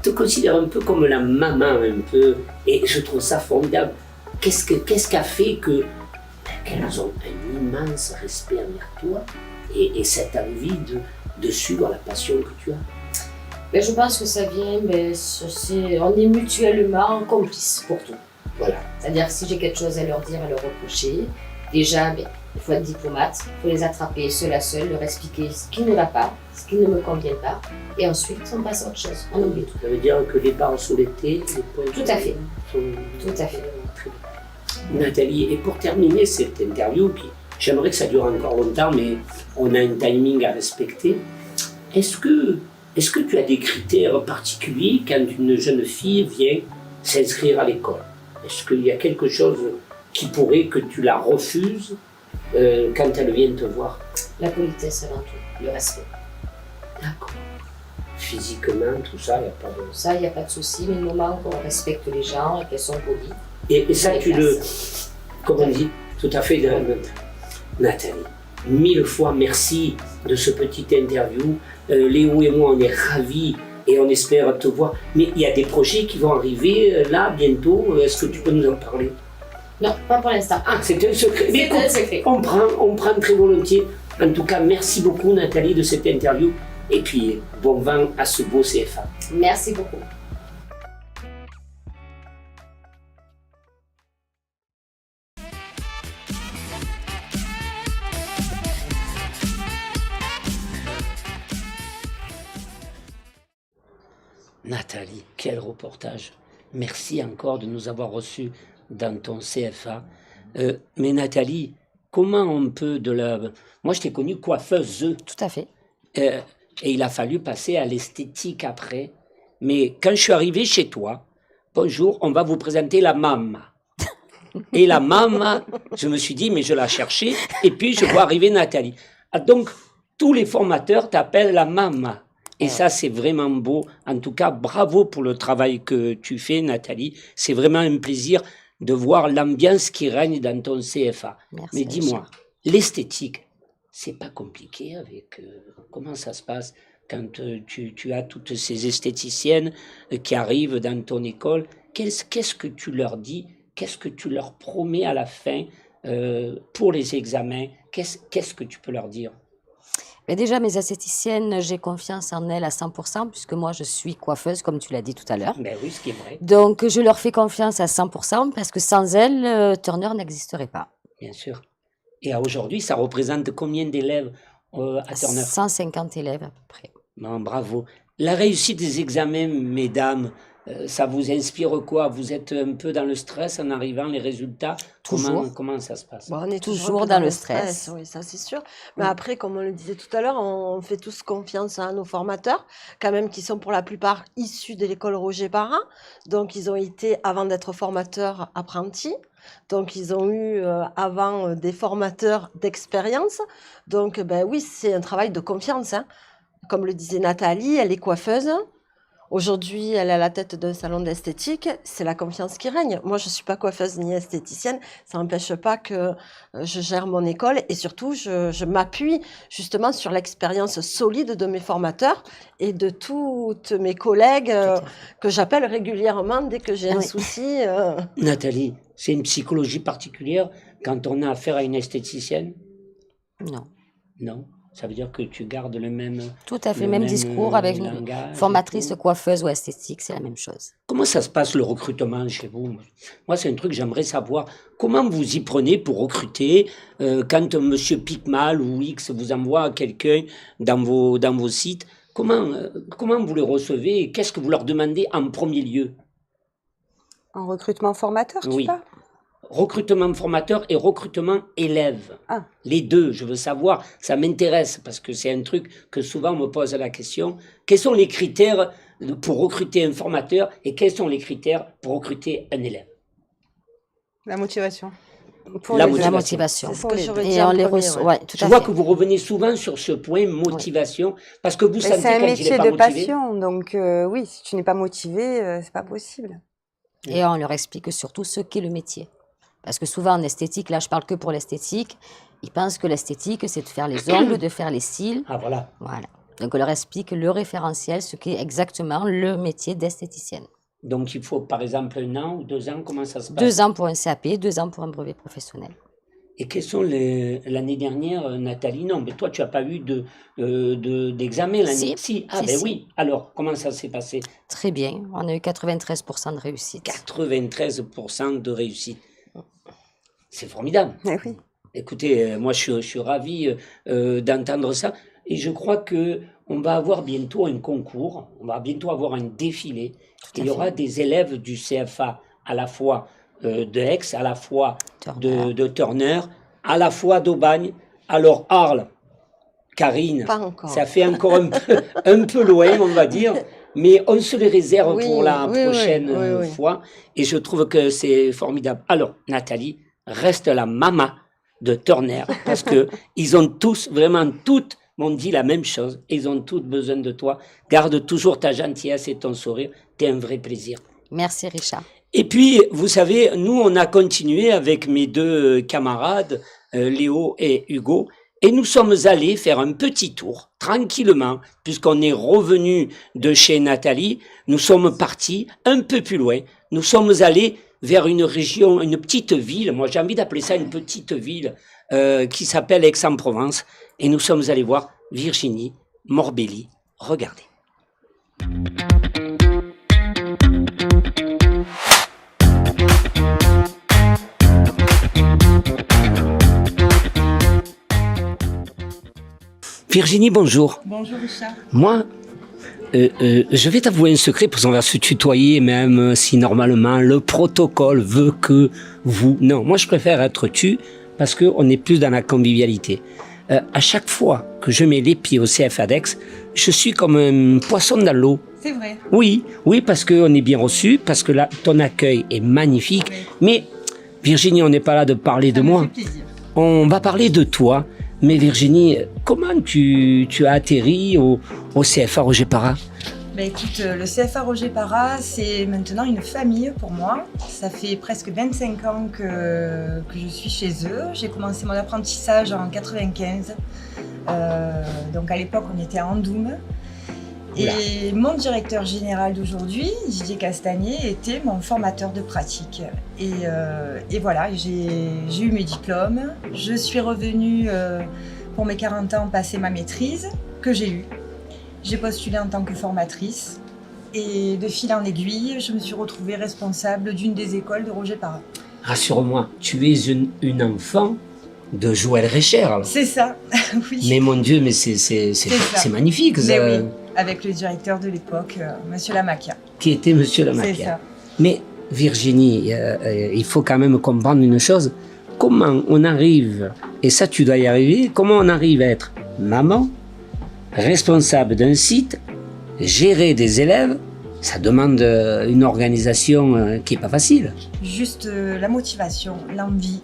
te considèrent un peu comme la maman, un peu, et je trouve ça formidable. Qu'est-ce qui a fait qu'elles ont un immense respect envers toi et cette envie de suivre la passion que tu as? Je pense que ça vient, on est mutuellement complices pour tout. Voilà. C'est-à-dire que si j'ai quelque chose à leur dire, à leur reprocher, déjà, il faut être diplomate, il faut les attraper seul à seul, leur expliquer ce qui ne va pas, ce qui ne me convient pas, et ensuite on passe à autre chose, on oublie tout. Ça veut dire que les barres sont l'été, les points Tout à fait. sont... Tout à fait. Très bien. Nathalie, et pour terminer cette interview, puis j'aimerais que ça dure encore longtemps, mais on a un timing à respecter, est-ce que tu as des critères particuliers quand une jeune fille vient s'inscrire à l'école? Est-ce qu'il y a quelque chose qui pourrait que tu la refuses quand elle vient te voir? La politesse avant tout, le respect. D'accord. Physiquement, tout ça, il n'y a pas de... Ça, il n'y a pas de souci, mais le moment qu'on respecte les gens et qu'elles sont polies. Et ça, tu le... Comme on dit, tout à fait. Nathalie, 1000 fois merci de ce petit interview. Léo et moi, on est ravis et on espère te voir. Mais il y a des projets qui vont arriver là bientôt. Est-ce que tu peux nous en parler? Non, pas pour l'instant. Ah, c'est un secret. Mais C'est un secret. on prend très volontiers. En tout cas, merci beaucoup Nathalie de cette interview. Et puis, bon vent à ce beau CFA. Merci beaucoup. Nathalie, quel reportage. Merci encore de nous avoir reçus dans ton CFA. Mais Nathalie, comment on peut Moi, je t'ai connue coiffeuse. Tout à fait. Et il a fallu passer à l'esthétique après. Mais quand je suis arrivé chez toi, bonjour, on va vous présenter la mama. Et la mama, je me suis dit, mais je la cherchais. Et puis, je vois arriver Nathalie. Ah, donc, tous les formateurs t'appellent la mama. Et ça, c'est vraiment beau. En tout cas, bravo pour le travail que tu fais, Nathalie. C'est vraiment un plaisir de voir l'ambiance qui règne dans ton CFA. Merci, Mais dis-moi, l'esthétique, c'est pas compliqué avec... comment ça se passe quand tu as toutes ces esthéticiennes qui arrivent dans ton école? Qu'est-ce que tu leur dis? Qu'est-ce que tu leur promets à la fin pour les examens? Qu'est-ce que tu peux leur dire? Mais déjà, mes esthéticiennes, j'ai confiance en elles à 100%, puisque moi, je suis coiffeuse, comme tu l'as dit tout à l'heure. Ben oui, ce qui est vrai, Donc, je leur fais confiance à 100%, parce que sans elles, Turner n'existerait pas. bien sûr. Et à aujourd'hui, ça représente combien d'élèves à Turner? 150 élèves à peu près. Bon, bravo. La réussite des examens, mesdames, ça vous inspire quoi? Vous êtes un peu dans le stress en arrivant les résultats? Toujours. Comment ça se passe? Bon, on est Toujours un peu dans le stress. Oui, ça c'est sûr. Mais après, comme on le disait tout à l'heure, on fait tous confiance à nos formateurs, quand même, qui sont pour la plupart issus de l'école Roger Parra. Donc, ils ont été, avant d'être formateurs, apprentis. Donc, ils ont eu avant des formateurs d'expérience. Donc, ben oui, c'est un travail de confiance, hein. Comme le disait Nathalie, elle est coiffeuse. Aujourd'hui, elle est à la tête d'un salon d'esthétique. C'est la confiance qui règne. Moi, je ne suis pas coiffeuse ni esthéticienne. Ça n'empêche pas que je gère mon école. Et surtout, je m'appuie justement sur l'expérience solide de mes formateurs et de toutes mes collègues que j'appelle régulièrement dès que j'ai un souci. Nathalie, c'est une psychologie particulière quand on a affaire à une esthéticienne? Non. Non? Ça veut dire que tu gardes le même... Tout à fait, le même discours avec une langage et formatrice tout. coiffeuse ou esthétique, c'est la même chose. Comment ça se passe le recrutement chez vous? Moi, c'est un truc que j'aimerais savoir. Comment vous y prenez pour recruter quand Monsieur Picmal ou X vous envoie quelqu'un dans vos sites? Comment vous les recevez et qu'est-ce que vous leur demandez en premier lieu? En recrutement formateur, tu Oui. parles? Recrutement formateur et recrutement élève. Ah. Les deux, je veux savoir, ça m'intéresse parce que c'est un truc que souvent on me pose la question. Quels sont les critères pour recruter un formateur et quels sont les critères pour recruter un élève? La motivation. Pour La les deux. La motivation. C'est ce que j'aurais dit Et en on les premier, reçoit. ouais. Ouais, tout Je à vois fait. que vous revenez souvent sur ce point, motivation, parce que vous Mais sentez c'est un quand il métier n'est pas de motivé. passion, donc oui, si tu n'es pas motivé, c'est pas possible. Et on leur explique surtout ce qu'est le métier. Parce que souvent en esthétique, là je parle que pour l'esthétique, ils pensent que l'esthétique c'est de faire les ongles, de faire les cils. Ah voilà. Voilà. Donc on leur explique le référentiel, ce qu'est exactement le métier d'esthéticienne. Donc il faut par exemple 1 an ou 2 ans, comment ça se passe? 2 ans pour un CAP, 2 ans pour un brevet professionnel. Et quels sont l'année dernière, Nathalie? Non, mais toi tu n'as pas eu d'examen l'année. Si. Ah Si, ben si. oui. Alors comment ça s'est passé? Très bien, on a eu 93% de réussite. 93% de réussite. C'est formidable. Eh oui. Écoutez, moi je suis ravi d'entendre ça et je crois que on va avoir bientôt un concours, on va bientôt avoir un défilé. à Il y aura fait. des élèves du CFA à la fois de Aix, à la fois Turner. de Turner, à la fois d'Aubagne. Alors Arles, Karine, Pas encore. ça fait encore un peu loin, on va dire, mais on se les réserve Oui, pour la oui, prochaine oui. fois et je trouve que c'est formidable. Alors Nathalie, reste la mama de Turner parce que ils ont tous, vraiment toutes, m'ont dit la même chose. Ils ont toutes besoin de toi. Garde toujours ta gentillesse et ton sourire. T'es un vrai plaisir. Merci Richard. Et puis, vous savez, nous, on a continué avec mes deux camarades, Léo et Hugo, Et nous sommes allés faire un petit tour, tranquillement, puisqu'on est revenu de chez Nathalie. Nous sommes partis un peu plus loin. Nous sommes allés vers une région, une petite ville. Moi, j'ai envie d'appeler ça une petite ville qui s'appelle Aix-en-Provence. Et nous sommes allés voir Virginie Morbelli. Regardez. Virginie, bonjour. Bonjour Richard. Moi, je vais t'avouer un secret, parce qu'on va se tutoyer, même si normalement le protocole veut que vous... Non, moi je préfère être tu, parce qu'on est plus dans la convivialité. À chaque fois que je mets les pieds au CFA d'Aix, je suis comme un poisson dans l'eau. C'est vrai. Oui, parce qu'on est bien reçu, parce que là, ton accueil est magnifique. Oui. Mais Virginie, on n'est pas là de parler de moi. Ça me fait plaisir. On va parler de toi. Mais Virginie, comment tu as atterri au CFA Roger Para? Bah écoute, le CFA Roger Para, c'est maintenant une famille pour moi. Ça fait presque 25 ans que je suis chez eux. J'ai commencé mon apprentissage en 95. Donc à l'époque, on était à Andoum. Et mon directeur général d'aujourd'hui, Didier Castagnier, était mon formateur de pratique. Et voilà, j'ai eu mes diplômes. Je suis revenue pour mes 40 ans passer ma maîtrise, que j'ai eue. J'ai postulé en tant que formatrice. Et de fil en aiguille, je me suis retrouvée responsable d'une des écoles de Roger Para. Rassure-moi, tu es une enfant de Joël Recher. Alors. C'est ça, oui. Mais mon Dieu, mais c'est magnifique. Ça. Mais oui, avec le directeur de l'époque, Monsieur Lamacchia. Qui était Monsieur Lamacchia. C'est ça. Mais Virginie, il faut quand même comprendre une chose. Comment on arrive, et ça tu dois y arriver, comment on arrive à être maman, responsable d'un site, gérer des élèves, ça demande une organisation qui n'est pas facile. Juste la motivation, l'envie.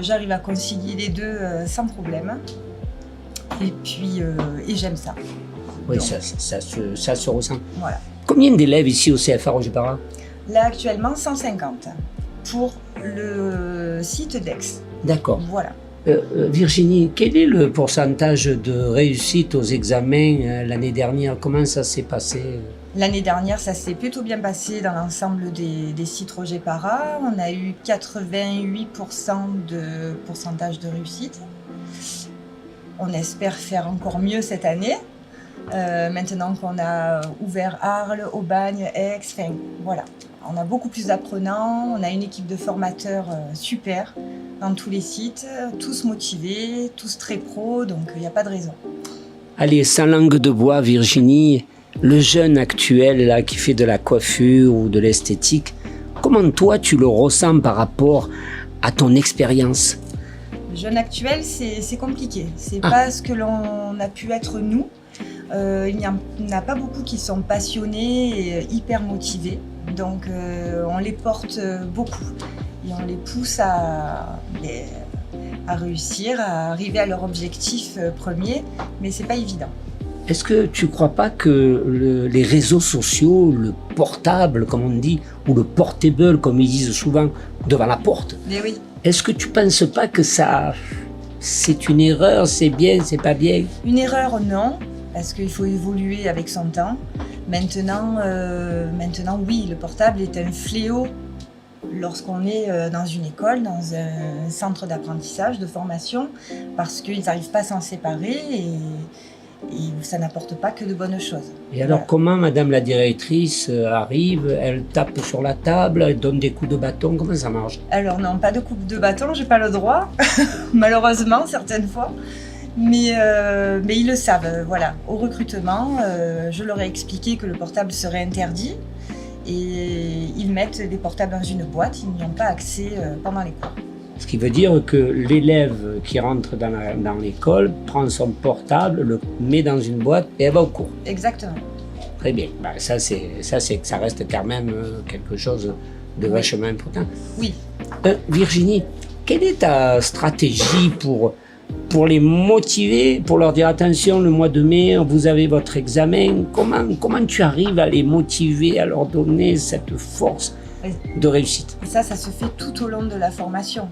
J'arrive à concilier les deux sans problème. Et puis, et j'aime ça. Oui, donc, ça se ressent. Voilà. Combien d'élèves ici au CFA Roger Para? Là, actuellement, 150 pour le site d'Aix. D'accord. Voilà. Virginie, quel est le pourcentage de réussite aux examens l'année dernière? Comment ça s'est passé? L'année dernière, ça s'est plutôt bien passé dans l'ensemble des sites Roger Para. On a eu 88% de pourcentage de réussite. On espère faire encore mieux cette année. Maintenant qu'on a ouvert Arles, Aubagne, Aix, enfin voilà. On a beaucoup plus d'apprenants, on a une équipe de formateurs super dans tous les sites, tous motivés, tous très pros, donc il n'y a pas de raison. Allez, sans langue de bois, Virginie, le jeune actuel là, qui fait de la coiffure ou de l'esthétique, comment toi tu le ressens par rapport à ton expérience? Le jeune actuel, c'est compliqué. C'est pas ce que l'on a pu être nous. Il n'y en a pas beaucoup qui sont passionnés et hyper motivés. Donc on les porte beaucoup et on les pousse à réussir, à arriver à leur objectif premier, mais c'est pas évident. Est-ce que tu ne crois pas que les réseaux sociaux, le portable comme on dit, ou le portable comme ils disent souvent, devant la porte, Mais oui. est-ce que tu ne penses pas que ça, c'est une erreur, c'est bien, c'est pas bien? Une erreur, non, parce qu'il faut évoluer avec son temps. Maintenant, oui, le portable est un fléau lorsqu'on est dans une école, dans un centre d'apprentissage, de formation, parce qu'ils n'arrivent pas à s'en séparer et ça n'apporte pas que de bonnes choses. Et alors Voilà. comment Madame la directrice arrive, elle tape sur la table, elle donne des coups de bâton, comment ça marche? Alors non, pas de coupe de bâton, j'ai pas le droit, malheureusement certaines fois. Mais ils le savent, voilà. Au recrutement, je leur ai expliqué que le portable serait interdit et ils mettent des portables dans une boîte, ils n'y ont pas accès pendant les cours. Ce qui veut dire que l'élève qui rentre dans l'école prend son portable, le met dans une boîte et elle va au cours. Exactement. Très bien. Ben, ça reste quand même quelque chose de vachement important. Oui. Virginie, quelle est ta stratégie pour les motiver, pour leur dire attention, le mois de mai, vous avez votre examen, comment tu arrives à les motiver, à leur donner cette force de réussite. Et ça se fait tout au long de la formation.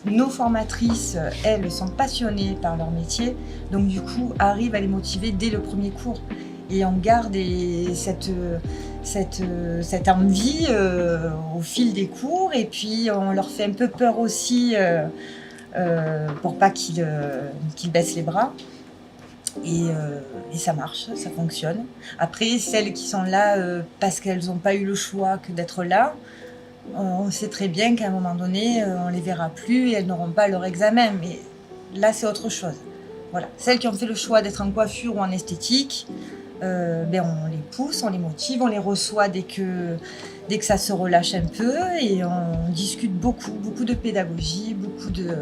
Nos formatrices, elles, sont passionnées par leur métier, donc du coup, arrivent à les motiver dès le premier cours. Et on garde cette envie au fil des cours, et puis on leur fait un peu peur aussi pour pas qu'ils baissent les bras. Et ça marche, ça fonctionne. Après, celles qui sont là parce qu'elles n'ont pas eu le choix que d'être là, on sait très bien qu'à un moment donné, on les verra plus et elles n'auront pas leur examen. Mais là, c'est autre chose. Voilà. Celles qui ont fait le choix d'être en coiffure ou en esthétique, on les pousse, on les motive, on les reçoit dès que ça se relâche un peu, et on discute beaucoup de pédagogie, beaucoup de...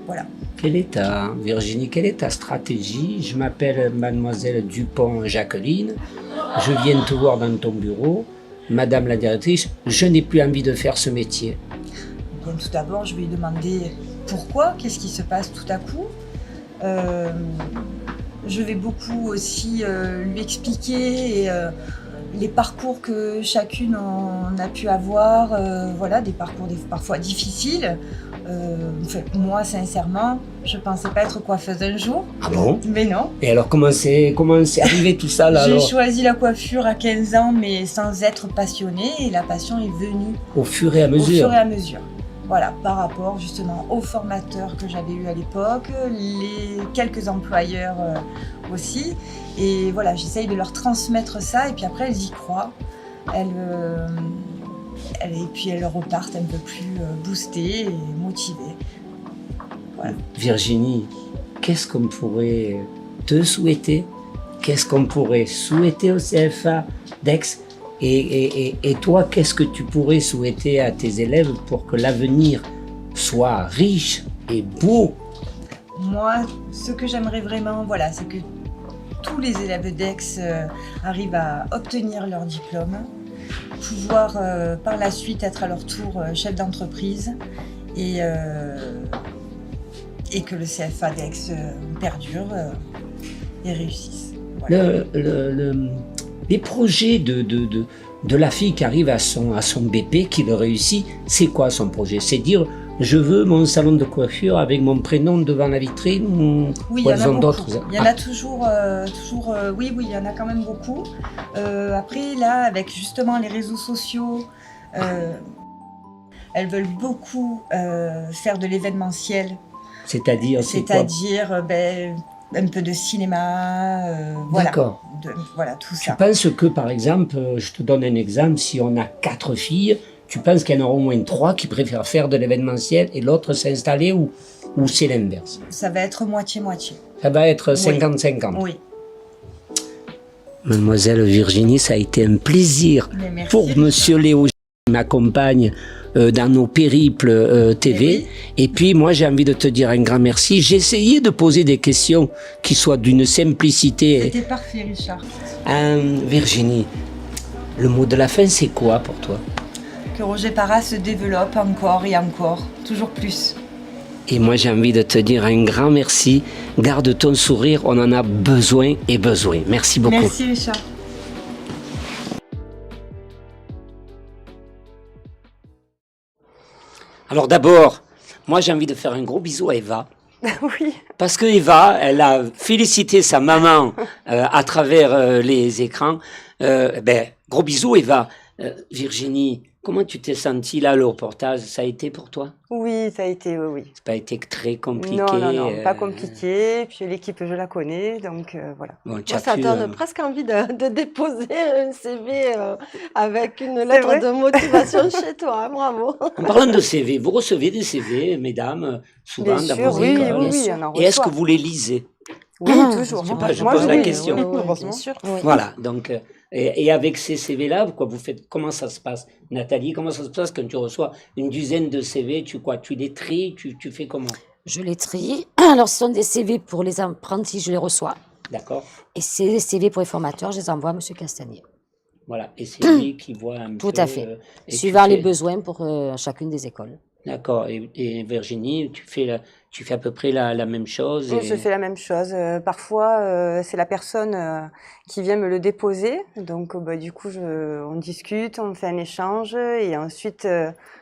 Voilà. Virginie, quelle est ta stratégie? Je m'appelle mademoiselle Dupont-Jacqueline, je viens te voir dans ton bureau. Madame la directrice, je n'ai plus envie de faire ce métier. Bien, tout d'abord, je vais lui demander pourquoi, qu'est-ce qui se passe tout à coup. Je vais beaucoup aussi lui expliquer les parcours que chacune en a pu avoir, des parcours parfois difficiles. Moi, sincèrement, je ne pensais pas être coiffeuse un jour. Ah bon? Mais non. Et alors, comment c'est arrivé tout ça là? J'ai choisi la coiffure à 15 ans, mais sans être passionnée, et la passion est venue au fur et à mesure. Au fur et à mesure. Voilà, par rapport justement aux formateurs que j'avais eus à l'époque, les quelques employeurs aussi. Et voilà, j'essaye de leur transmettre ça, et puis après, elles y croient. Et puis elles repartent un peu plus boostées et motivées. Voilà. Virginie, qu'est-ce qu'on pourrait te souhaiter? Qu'est-ce qu'on pourrait souhaiter au CFA d'Aix? Et toi, qu'est-ce que tu pourrais souhaiter à tes élèves pour que l'avenir soit riche et beau? Moi, ce que j'aimerais vraiment, c'est que tous les élèves d'Aix arrivent à obtenir leur diplôme, pouvoir par la suite être à leur tour chef d'entreprise, et que le CFA d'Aix perdure et réussisse. Voilà. Les projets de la fille qui arrive à son BP, qui le réussit, c'est quoi son projet? C'est dire, je veux mon salon de coiffure avec mon prénom devant la vitrine, ou oui, il y en a beaucoup. Il y en a toujours, oui, il y en a quand même beaucoup. Après, là, avec justement les réseaux sociaux, elles veulent beaucoup faire de l'événementiel. C'est-à-dire un peu de cinéma, voilà. D'accord. Voilà, tout ça. Tu penses que, par exemple, je te donne un exemple, si on a 4 filles, tu penses qu'il y en aura au moins 3 qui préfèrent faire de l'événementiel et l'autre s'installer, ou c'est l'inverse? Ça va être moitié-moitié. Ça va être 50-50. Oui. Mademoiselle Virginie, ça a été un plaisir pour Monsieur Léo qui m'accompagne dans nos périples TV. Oui. Et puis moi j'ai envie de te dire un grand merci. J'ai essayé de poser des questions qui soient d'une simplicité. C'était parfait, Richard. Virginie, le mot de la fin, c'est quoi pour toi? Que Roger Parra se développe encore et encore, toujours plus. Et moi j'ai envie de te dire un grand merci. Garde ton sourire, on en a besoin et besoin. Merci beaucoup. Merci Richard. Alors d'abord, moi j'ai envie de faire un gros bisou à Eva. Oui. Parce que Eva, elle a félicité sa maman à travers les écrans. Gros bisou Eva. Virginie, comment tu t'es sentie là, le reportage? Ça a été pour toi? Oui, ça a été, oui. C'est pas été très compliqué? Non, pas compliqué. Puis l'équipe, je la connais, donc voilà. Bon, ça donne presque envie de déposer un CV avec une lettre de motivation chez toi. Hein, bravo. En parlant de CV, vous recevez des CV, mesdames, souvent bien dans sûr, vos écoles? Oui, on en reçoit. Et est-ce que vous les lisez? Oui, toujours. Je pose la question. Oui, bien sûr. Oui. Voilà, donc... Et avec ces CV-là, comment ça se passe? Nathalie, comment ça se passe quand tu reçois une dizaine de CV? Tu les tries? Tu fais comment? Je les trie. Alors, ce sont des CV pour les apprentis, je les reçois. D'accord. Et ces CV pour les formateurs, je les envoie à M. Castagnier. Voilà, et c'est lui qui voit un peu... Tout à fait. Suivant les besoins pour chacune des écoles. D'accord. Et Virginie, tu fais à peu près la même chose. Oui, je fais la même chose. Parfois, c'est la personne qui vient me le déposer. Donc, du coup, on discute, on fait un échange. Et ensuite,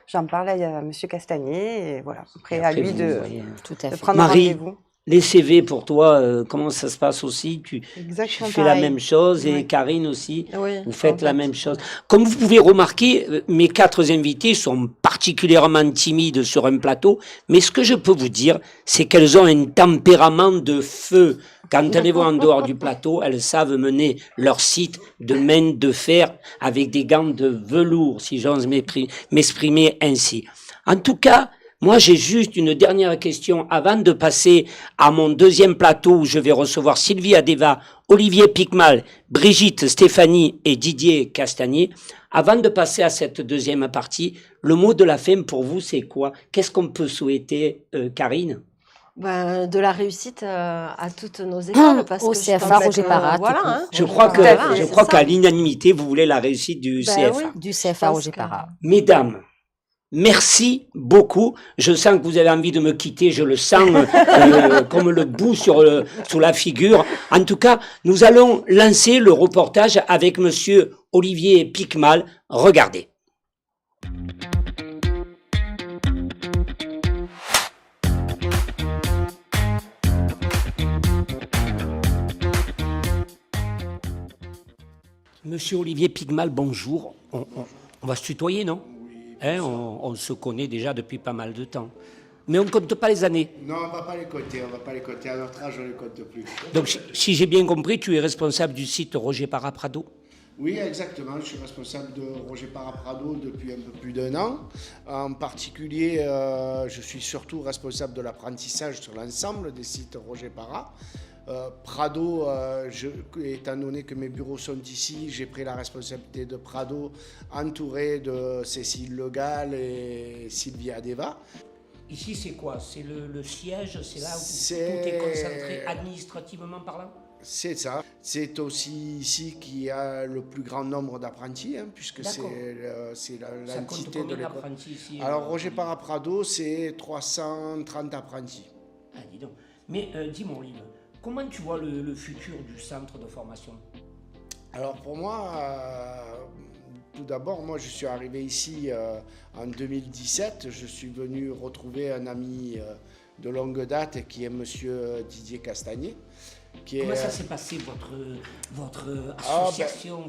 j'en parle à Monsieur Castagnier. Et voilà. Après, à lui vous de, voyez. Tout à de fait. prendre Marie, rendez-vous. les CV pour toi, comment ça se passe aussi? Tu Exactement fais la pareil. même chose et Oui. Karine aussi, Oui, vous faites en la fait. même chose. Comme vous pouvez remarquer, mes 4 invités sont particulièrement timides sur un plateau, mais ce que je peux vous dire, c'est qu'elles ont un tempérament de feu. Quand elles les voient en dehors du plateau, elles savent mener leur site de main de fer avec des gants de velours, si j'ose m'exprimer ainsi. En tout cas, moi, j'ai juste une dernière question avant de passer à mon deuxième plateau où je vais recevoir Sylvie Adeva, Olivier Picmal, Brigitte Stéphanie et Didier Castagnier. Avant de passer à cette deuxième partie, le mot de la fin pour vous, c'est quoi? Qu'est-ce qu'on peut souhaiter, Karine? Ben, de la réussite à toutes nos écoles. Parce Au que je CFA pense Roger que, Parat, voilà, tout hein. Je crois que, Voilà, je c'est crois ça. qu'à l'unanimité, vous voulez la réussite du Ben CFA. oui. Du Je CFA pense Roger que- Parat. Mesdames, merci beaucoup. Je sens que vous avez envie de me quitter. Je le sens comme le bout sur la figure. En tout cas, nous allons lancer le reportage avec monsieur Olivier Picmal. Regardez. Monsieur Olivier Picmal, bonjour. On va se tutoyer, non? Hein, on se connaît déjà depuis pas mal de temps. Mais on ne compte pas les années. Non, on ne va pas les compter, À notre âge, on ne les compte plus. Donc, si j'ai bien compris, tu es responsable du site Roger Parat Prado. Oui, exactement. Je suis responsable de Roger Parat Prado depuis un peu plus d'1 an. En particulier, je suis surtout responsable de l'apprentissage sur l'ensemble des sites Roger Parat. Prado, étant donné que mes bureaux sont ici, j'ai pris la responsabilité de Prado, entouré de Cécile Legal et Sylvie Adeva. Ici, c'est quoi? C'est le siège? C'est là où C'est- tout est concentré administrativement parlant? C'est ça. C'est aussi ici qu'il y a le plus grand nombre d'apprentis, puisque D'accord. c'est Ça compte l'entité combien de l'école. d'apprentis ici? Alors, Roger Parat Prado, c'est 330 apprentis. Ah, dis donc. Mais dis-moi, Olive, comment tu vois le futur du centre de formation? Alors, pour moi, tout d'abord, moi, je suis arrivé ici en 2017. Je suis venu retrouver un ami de longue date qui est monsieur Didier Castagnier. Comment ça s'est passé, votre association,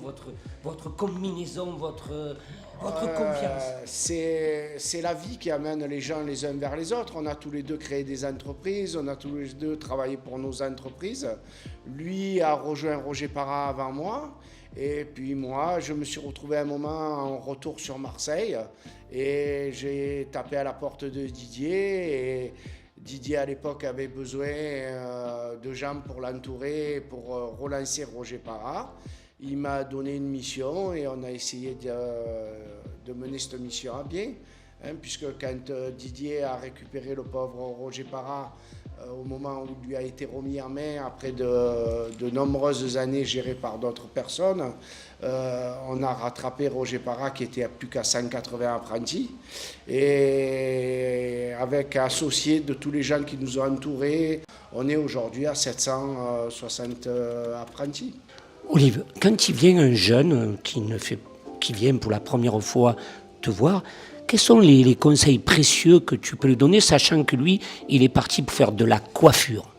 votre combinaison, votre confiance? C'est la vie qui amène les gens les uns vers les autres. On a tous les deux créé des entreprises, on a tous les deux travaillé pour nos entreprises. Lui a rejoint Roger Parat avant moi. Et puis moi, je me suis retrouvé un moment en retour sur Marseille. Et j'ai tapé à la porte de Didier. Et Didier, à l'époque, avait besoin de gens pour l'entourer, pour relancer Roger Parat. Il m'a donné une mission et on a essayé de mener cette mission à bien. Puisque quand Didier a récupéré le pauvre Roger Parat, au moment où il lui a été remis en main, après de nombreuses années gérées par d'autres personnes, on a rattrapé Roger Parat qui était à plus qu'à 180 apprentis. Et avec associés de tous les gens qui nous ont entourés, on est aujourd'hui à 760 apprentis. Olive, quand il vient un jeune qui vient pour la première fois te voir, quels sont les conseils précieux que tu peux lui donner, sachant que lui, il est parti pour faire de la coiffure?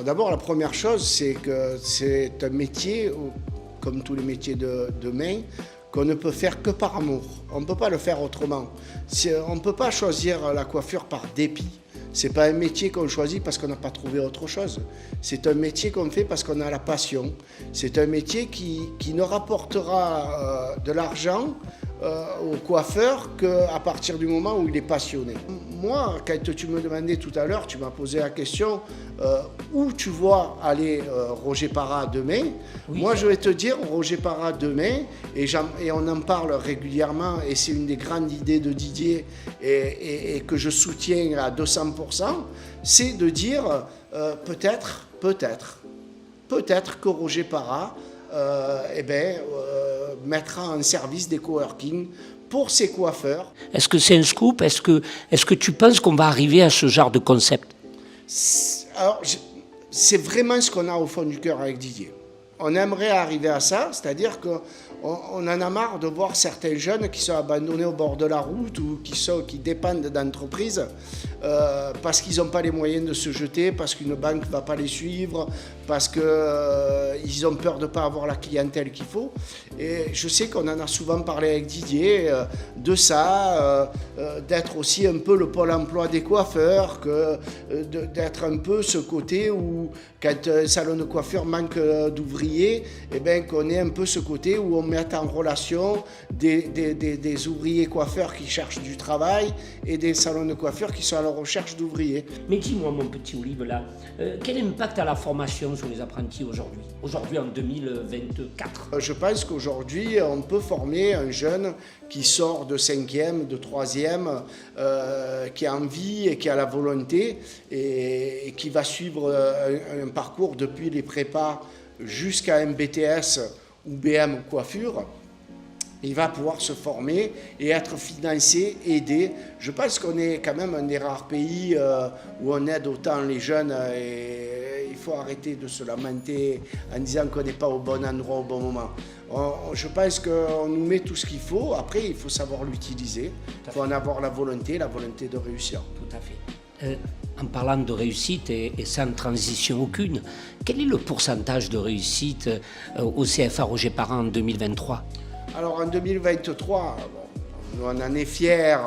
D'abord, la première chose, c'est que c'est un métier, comme tous les métiers de main, qu'on ne peut faire que par amour. On ne peut pas le faire autrement. On ne peut pas choisir la coiffure par dépit. Ce n'est pas un métier qu'on choisit parce qu'on n'a pas trouvé autre chose. C'est un métier qu'on fait parce qu'on a la passion. C'est un métier qui ne rapportera de l'argent au coiffeur qu'à partir du moment où il est passionné. Moi, quand tu me demandais tout à l'heure, tu m'as posé la question où tu vois aller Roger Parat demain. Oui, moi, je vais te dire Roger Parat demain, et on en parle régulièrement, et c'est une des grandes idées de Didier et que je soutiens à 200%, c'est de dire peut-être que Roger Parat mettra en service des coworking pour ces coiffeurs. Est-ce que c'est un scoop? Est-ce que tu penses qu'on va arriver à ce genre de concept? Alors, c'est vraiment ce qu'on a au fond du cœur avec Didier. On aimerait arriver à ça, c'est-à-dire qu'on en a marre de voir certains jeunes qui sont abandonnés au bord de la route ou qui dépendent d'entreprises parce qu'ils n'ont pas les moyens de se jeter, parce qu'une banque ne va pas les suivre, parce qu'ils ont peur de ne pas avoir la clientèle qu'il faut. Et je sais qu'on en a souvent parlé avec Didier de ça, d'être aussi un peu le pôle emploi des coiffeurs, d'être un peu ce côté où quand un salon de coiffure manque d'ouvriers, eh ben, qu'on ait un peu ce côté où on met en relation des ouvriers coiffeurs qui cherchent du travail et des salons de coiffure qui sont à la recherche d'ouvriers. Mais dis-moi, mon petit Olive, là, quel impact a la formation sur les apprentis aujourd'hui en 2024? Je pense qu'aujourd'hui, on peut former un jeune qui sort de 5e, de 3e, qui a envie et qui a la volonté et qui va suivre un parcours depuis les prépas jusqu'à un BTS ou BM ou coiffure. Il va pouvoir se former et être financé, aidé. Je pense qu'on est quand même un des rares pays où on aide autant les jeunes et il faut arrêter de se lamenter en disant qu'on n'est pas au bon endroit au bon moment. Je pense qu'on nous met tout ce qu'il faut. Après, il faut savoir l'utiliser. Il faut en avoir la volonté de réussir. Tout à fait. En parlant de réussite et sans transition aucune, quel est le pourcentage de réussite au CFA Roger Parra en 2023? Alors en 2023, on en est fiers.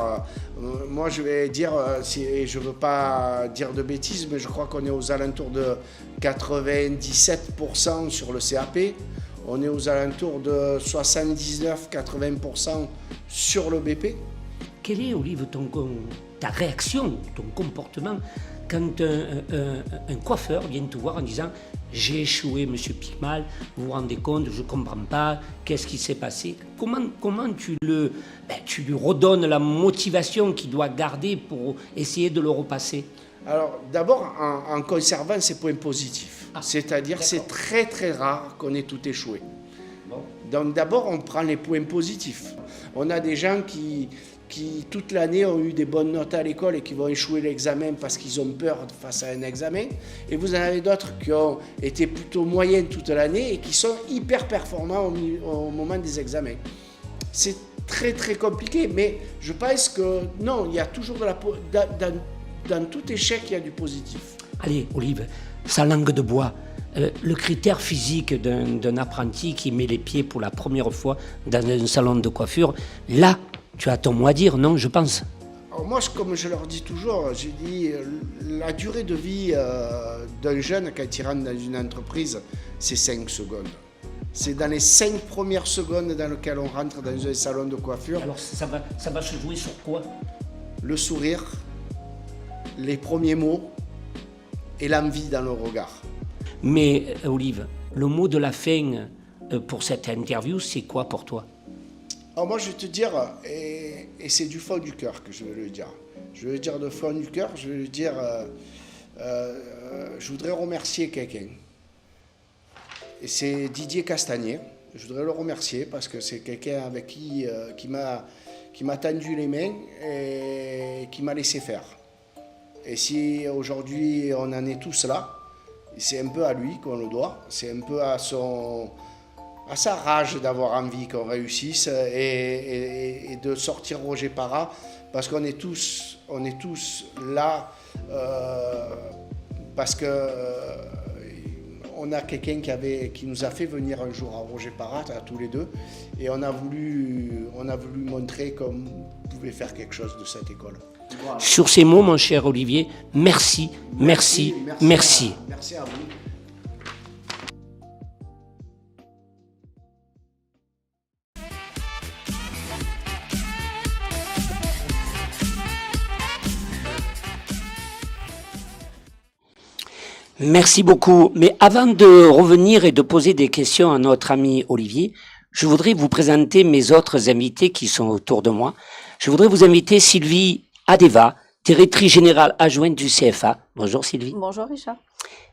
Moi je vais dire, je ne veux pas dire de bêtises, mais je crois qu'on est aux alentours de 97% sur le CAP. On est aux alentours de 79-80% sur le BP. Quelle est, Olive, ta réaction, ton comportement quand un coiffeur vient te voir en disant « J'ai échoué, monsieur Picmal, vous vous rendez compte, je ne comprends pas, qu'est-ce qui s'est passé ?» Comment tu lui redonnes la motivation qu'il doit garder pour essayer de le repasser? Alors d'abord en conservant ses points positifs. C'est-à-dire c'est très très rare qu'on ait tout échoué. Bon. Donc d'abord on prend les points positifs. On a des gens qui toute l'année ont eu des bonnes notes à l'école et qui vont échouer l'examen parce qu'ils ont peur face à un examen. Et vous en avez d'autres qui ont été plutôt moyennes toute l'année et qui sont hyper performants au moment des examens. C'est très très compliqué, mais je pense que non, il y a toujours dans tout échec, il y a du positif. Allez, Olive, sa langue de bois. Le critère physique d'un apprenti qui met les pieds pour la première fois dans un salon de coiffure, là, tu as ton mot à dire, non, je pense? Alors moi, comme je leur dis toujours, je dis la durée de vie d'un jeune quand il rentre dans une entreprise, c'est 5 secondes. C'est dans les 5 premières secondes dans lesquelles on rentre dans un salon de coiffure. Alors ça va se jouer sur quoi? Le sourire, les premiers mots et l'envie dans le regard. Mais Olive, le mot de la fin pour cette interview, c'est quoi pour toi? Alors moi je vais te dire, et c'est du fond du cœur que je vais le dire. Je vais le dire de fond du cœur, je vais le dire, je voudrais remercier quelqu'un. Et c'est Didier Castagnet. Je voudrais le remercier parce que c'est quelqu'un avec qui m'a tendu les mains et qui m'a laissé faire. Et si aujourd'hui on en est tous là, c'est un peu à lui qu'on le doit, c'est un peu à sa rage d'avoir envie qu'on réussisse et de sortir Roger Parra, parce qu'on est tous là parce que on a quelqu'un qui nous a fait venir un jour à Roger Parra, à tous les deux, et on a voulu montrer qu'on pouvait faire quelque chose de cette école. Voilà. Sur ces mots, mon cher Olivier, merci. Merci à vous. Merci beaucoup. Mais avant de revenir et de poser des questions à notre ami Olivier, je voudrais vous présenter mes autres invités qui sont autour de moi. Je voudrais vous inviter Sylvie Adeva, directrice générale adjointe du CFA. Bonjour Sylvie. Bonjour Richard.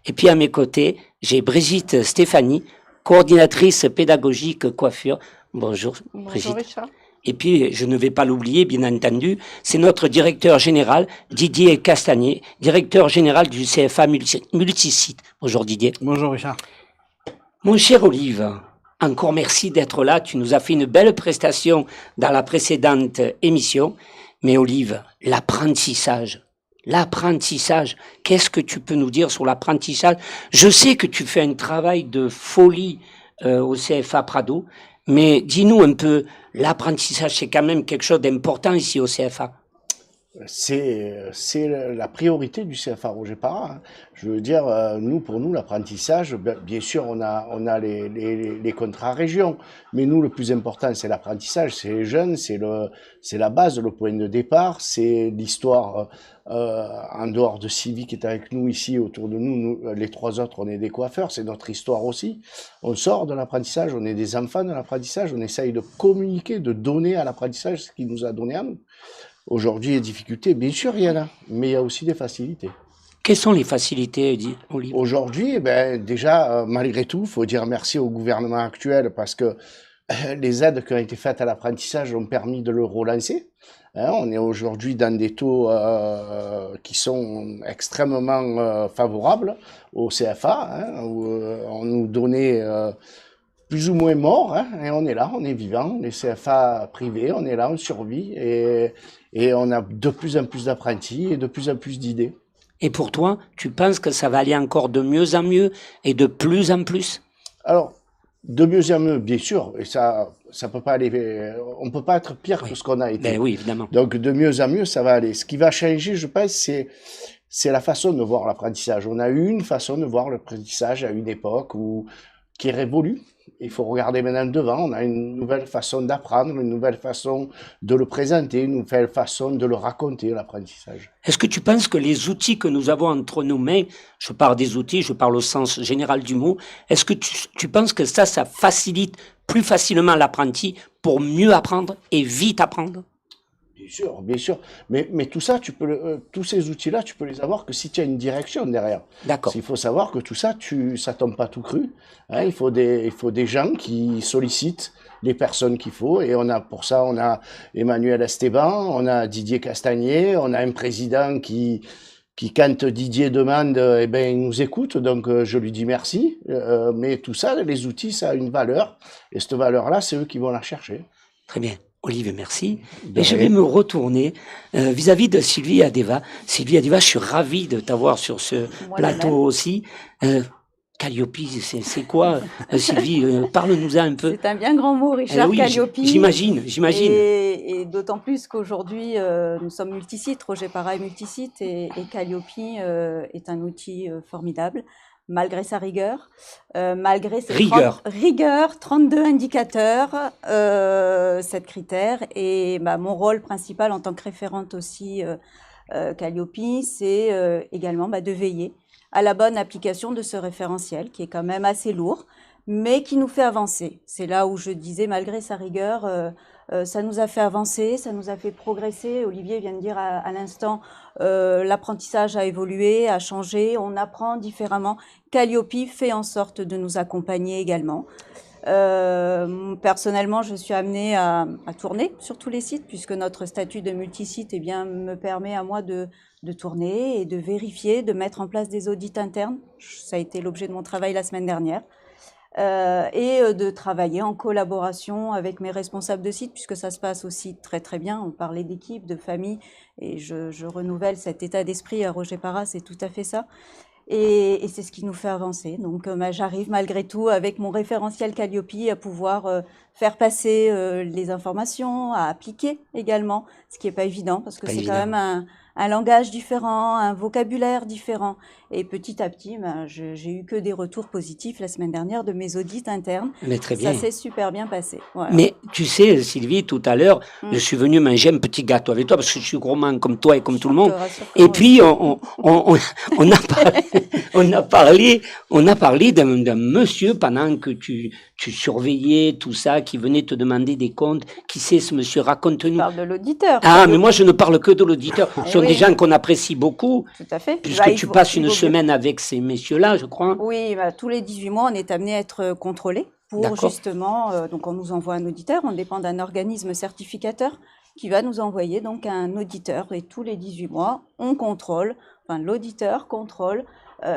Et puis à mes côtés, j'ai Brigitte Stéphanie, coordinatrice pédagogique coiffure. Bonjour Brigitte. Bonjour Richard. Et puis, je ne vais pas l'oublier, bien entendu, c'est notre directeur général, Didier Castagnier, directeur général du CFA Multisite. Bonjour Didier. Bonjour Richard. Mon cher Olive, encore merci d'être là. Tu nous as fait une belle prestation dans la précédente émission. Mais Olive, l'apprentissage, qu'est-ce que tu peux nous dire sur l'apprentissage? Je sais que tu fais un travail de folie au CFA Prado, mais dis-nous un peu, l'apprentissage, c'est quand même quelque chose d'important ici au CFA. C'est la priorité du CFA Roger Parra, hein. Je veux dire, pour nous, l'apprentissage, bien sûr, on a les contrats régions, mais nous, le plus important, c'est l'apprentissage, c'est les jeunes, c'est la base, le point de départ, c'est l'histoire, en dehors de Sylvie qui est avec nous ici, autour de nous, les trois autres, on est des coiffeurs, c'est notre histoire aussi. On sort de l'apprentissage, on est des enfants de l'apprentissage, on essaye de communiquer, de donner à l'apprentissage ce qu'il nous a donné à nous. Aujourd'hui, les difficultés, bien sûr, il y en a, mais il y a aussi des facilités. Quelles sont les facilités, Olive? Aujourd'hui, déjà, malgré tout, il faut dire merci au gouvernement actuel parce que les aides qui ont été faites à l'apprentissage ont permis de le relancer. Hein, on est aujourd'hui dans des taux qui sont extrêmement favorables au CFA, hein, où on nous donnait plus ou moins mort, hein, et on est là, on est vivant, les CFA privés, on est là, on survit, et on a de plus en plus d'apprentis et de plus en plus d'idées. Et pour toi, tu penses que ça va aller encore de mieux en mieux et de plus en plus? Alors, de mieux en mieux, bien sûr, et ça peut pas aller, on peut pas être pire que ce qu'on a été. Ben oui, évidemment. Donc, de mieux en mieux, ça va aller. Ce qui va changer, je pense, c'est la façon de voir l'apprentissage. On a eu une façon de voir l'apprentissage à une époque qui est révolue. Il faut regarder maintenant devant, on a une nouvelle façon d'apprendre, une nouvelle façon de le présenter, une nouvelle façon de le raconter, l'apprentissage. Est-ce que tu penses que les outils que nous avons entre nos mains, je parle des outils, je parle au sens général du mot, est-ce que tu penses que ça facilite plus facilement l'apprenti pour mieux apprendre et vite apprendre? Bien sûr. Mais tout ça, tous ces outils-là, tu peux les avoir que si tu as une direction derrière. D'accord. Il faut savoir que tout ça, ça tombe pas tout cru. Hein, il faut des gens qui sollicitent les personnes qu'il faut. Et pour ça, on a Emmanuel Esteban, on a Didier Castagnier, on a un président qui quand Didier demande, il nous écoute. Donc, je lui dis merci. Mais tout ça, les outils, ça a une valeur. Et cette valeur-là, c'est eux qui vont la chercher. Très bien. Olive, merci. Et je vais me retourner vis-à-vis de Sylvie Adeva. Sylvie Adeva, je suis ravi de t'avoir sur ce plateau aussi. Calliope, c'est quoi, Sylvie? Parle-nous-en un peu. C'est un bien grand mot, Richard, oui, Calliope. J'imagine. Et d'autant plus qu'aujourd'hui, nous sommes multisites, Roger Parra est multisite, et Calliope est un outil formidable. Malgré sa rigueur, malgré ses rigueur, 32 indicateurs, 7 critères. Et mon rôle principal en tant que référente aussi Calliope, c'est également de veiller à la bonne application de ce référentiel qui est quand même assez lourd, mais qui nous fait avancer. C'est là où je disais, malgré sa rigueur, ça nous a fait avancer, ça nous a fait progresser. Olivier vient de dire à l'instant, l'apprentissage a évolué, a changé, on apprend différemment. Calliope fait en sorte de nous accompagner également. Personnellement, je suis amenée à tourner sur tous les sites, puisque notre statut de multisite me permet à moi de tourner et de vérifier, de mettre en place des audits internes. Ça a été l'objet de mon travail la semaine dernière. Et de travailler en collaboration avec mes responsables de site, puisque ça se passe aussi très très bien. On parlait d'équipe, de famille, et je renouvelle cet état d'esprit à Roger Parra, c'est tout à fait ça. Et c'est ce qui nous fait avancer. Donc j'arrive malgré tout avec mon référentiel Calliope à pouvoir faire passer les informations, à appliquer également, ce qui n'est pas évident, parce que c'est quand même un langage différent, un vocabulaire différent. Et petit à petit, j'ai eu que des retours positifs la semaine dernière de mes audits internes. Mais très bien. Ça s'est super bien passé. Voilà. Mais tu sais, Sylvie, tout à l'heure, je suis venu manger un petit gâteau avec toi, parce que je suis gourmand comme toi et comme tout le monde. Et puis, on a parlé d'un monsieur pendant que tu surveillais tout ça, qui venait te demander des comptes. Qui c'est ce monsieur? Raconte-nous. Tu parles de l'auditeur. Ah, mais moi, je ne parle que de l'auditeur. Ce sont des gens qu'on apprécie beaucoup. Tout à fait. Puisque tu passes une semaine avec ces messieurs-là, je crois. Oui, tous les 18 mois, on est amené à être contrôlé pour D'accord. justement, donc on nous envoie un auditeur, on dépend d'un organisme certificateur qui va nous envoyer donc un auditeur et tous les 18 mois, on contrôle, enfin l'auditeur contrôle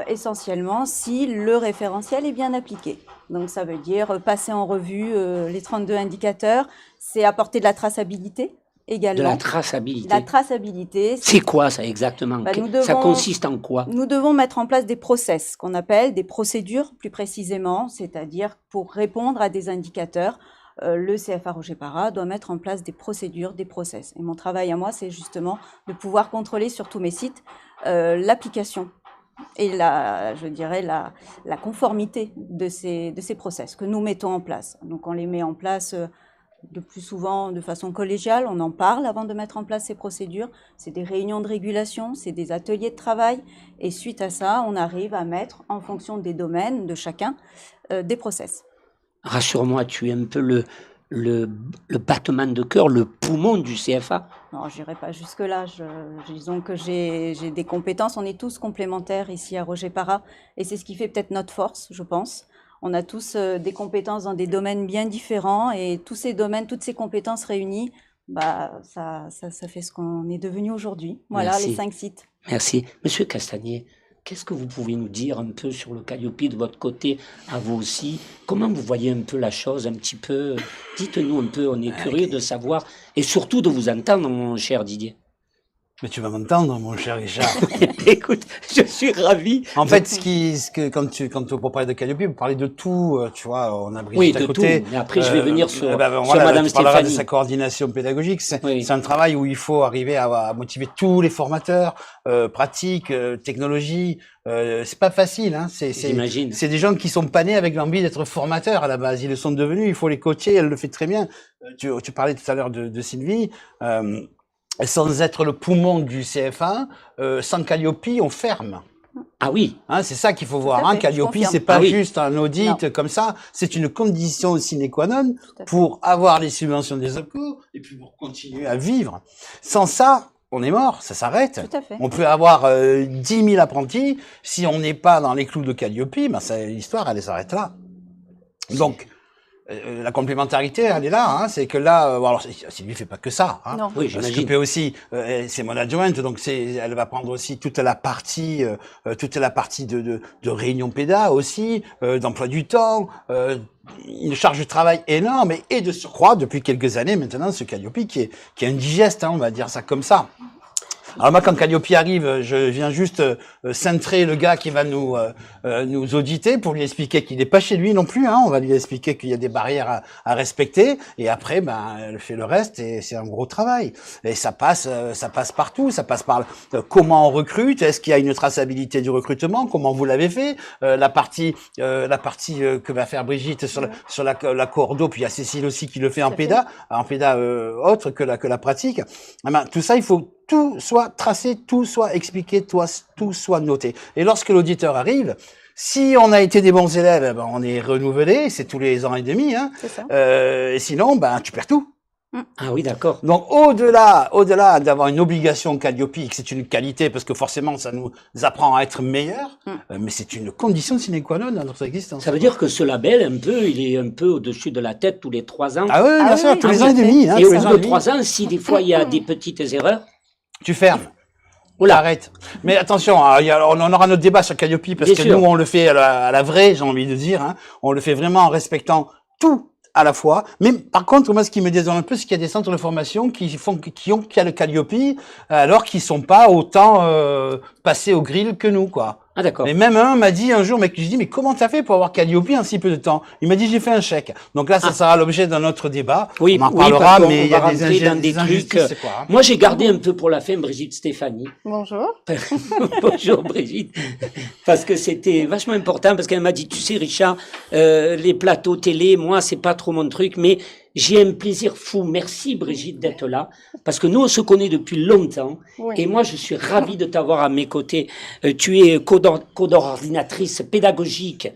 essentiellement si le référentiel est bien appliqué. Donc ça veut dire passer en revue les 32 indicateurs, c'est apporter de la traçabilité également. De la traçabilité. La traçabilité, C'est quoi ça exactement? Bah, nous Ça devons- consiste en quoi? nous devons mettre en place des process, qu'on appelle des procédures plus précisément, c'est-à-dire pour répondre à des indicateurs, le CFA Roger Para doit mettre en place des procédures, des process. Et mon travail à moi, c'est justement de pouvoir contrôler sur tous mes sites l'application et je dirais la conformité de ces process que nous mettons en place. Donc on les met en place le plus souvent de façon collégiale, on en parle avant de mettre en place ces procédures. C'est des réunions de régulation, c'est des ateliers de travail. Et suite à ça, on arrive à mettre, en fonction des domaines de chacun, des process. Rassure-moi, tu es un peu le battement de cœur, le poumon du CFA. Non, je n'irai pas jusque-là. Disons que j'ai des compétences. On est tous complémentaires ici à Roger Para. Et c'est ce qui fait peut-être notre force, je pense. On a tous des compétences dans des domaines bien différents. Et tous ces domaines, toutes ces compétences réunies, bah, ça fait ce qu'on est devenu aujourd'hui. Voilà, Merci. les 5 sites. Merci. Monsieur Castagnier, qu'est-ce que vous pouvez nous dire un peu sur le Calliope de votre côté, à vous aussi? Comment vous voyez un peu la chose, un petit peu? Dites-nous un peu, on est curieux de savoir et surtout de vous entendre, mon cher Didier. Mais tu vas m'entendre, mon cher Richard. Écoute, je suis ravi. En fait, quand on parle de Calliope, vous parlez de tout, tu vois, on a Brigitte Oui, à de côté. tout. Mais après, je vais venir sur voilà, Madame tu parleras de Stéphanie. sa coordination pédagogique. C'est Oui. un travail où il faut arriver à motiver tous les formateurs, pratiques, technologie. C'est pas facile, hein. J'imagine. C'est des gens qui sont pas nés avec l'envie d'être formateurs à la base. Ils le sont devenus. Il faut les coacher. Elle le fait très bien. Tu parlais tout à l'heure de Sylvie. Sans être le poumon du CFA, sans Calliope, on ferme. Ah oui. Hein, c'est ça qu'il faut voir. à Hein. fait, je Calliope, confirme. c'est pas Ah oui. juste un audit comme ça. C'est une condition sine qua non pour avoir les subventions des OPCO et puis pour continuer à vivre. Sans ça, on est mort, ça s'arrête. Tout à fait. On peut avoir 10 000 apprentis. Si on n'est pas dans les clous de Calliope, ben l'histoire, elle s'arrête là. Donc, la complémentarité, elle est là. Hein, c'est que là, bon, alors Sylvie fait pas que ça. Hein, Non. Oui, parce j'imagine. que aussi, c'est mon adjointe, donc elle va prendre aussi toute la partie de réunion péda aussi, d'emploi du temps, une charge de travail énorme et de surcroît depuis quelques années maintenant ce Calliope qui est indigeste, hein, on va dire ça comme ça. Alors moi, quand Calliope arrive, je viens juste cintrer le gars qui va nous auditer pour lui expliquer qu'il n'est pas chez lui non plus. Hein. On va lui expliquer qu'il y a des barrières à respecter. Et après, ben, elle fait le reste et c'est un gros travail. Et ça passe partout. Ça passe par comment on recrute. Est-ce qu'il y a une traçabilité du recrutement? Comment vous l'avez fait? La partie que va faire Brigitte sur la cordo. Puis il y a Cécile aussi qui le fait en péda autre que la pratique. Ah ben, tout ça, il faut tout soit tracé, tout soit expliqué, tout soit noté. Et lorsque l'auditeur arrive, si on a été des bons élèves, ben on est renouvelé, c'est tous les ans et demi. Hein. C'est ça. Et sinon, ben tu perds tout. Ah oui, d'accord. Donc au-delà d'avoir une obligation Calliope, que c'est une qualité parce que forcément ça nous apprend à être meilleurs, mais c'est une condition sine qua non dans notre existence. Ça veut dire que ce label, un peu, il est un peu au-dessus de la tête tous les 3 ans. Ah oui, bien sûr, oui, tous oui, les ans et tout à demi. Hein, Et tous au les bout ans de et demi. 3 ans, si des fois il y a des petites erreurs, Tu fermes. Oula, arrête. Mais attention, on aura notre débat sur Calliope parce Bien que sûr. nous, on le fait à la vraie, j'ai envie de dire. Hein. On le fait vraiment en respectant tout à la fois. Mais par contre, moi, ce qui me désole un peu, c'est qu'il y a des centres de formation qui a le Calliope alors qu'ils sont pas autant passés au grill que nous, quoi. ah d'accord. Mais même un m'a dit un jour, je dis, mais comment t'as fait pour avoir Calliope en si peu de temps? Il m'a dit, j'ai fait un chèque. Donc là, ça sera l'objet d'un autre débat. Oui, on en oui, parlera, parce qu'on mais il y va a des rentrer dans des injustices, trucs. quoi, hein. Moi, j'ai gardé un peu pour la fin Brigitte Stéphanie. Bonjour. Bonjour Brigitte, parce que c'était vachement important, parce qu'elle m'a dit, tu sais Richard, les plateaux télé, moi c'est pas trop mon truc, mais j'ai un plaisir fou. Merci Brigitte d'être là, parce que nous on se connaît depuis longtemps, Oui. et moi je suis ravi de t'avoir à mes côtés. Tu es coordinatrice pédagogique,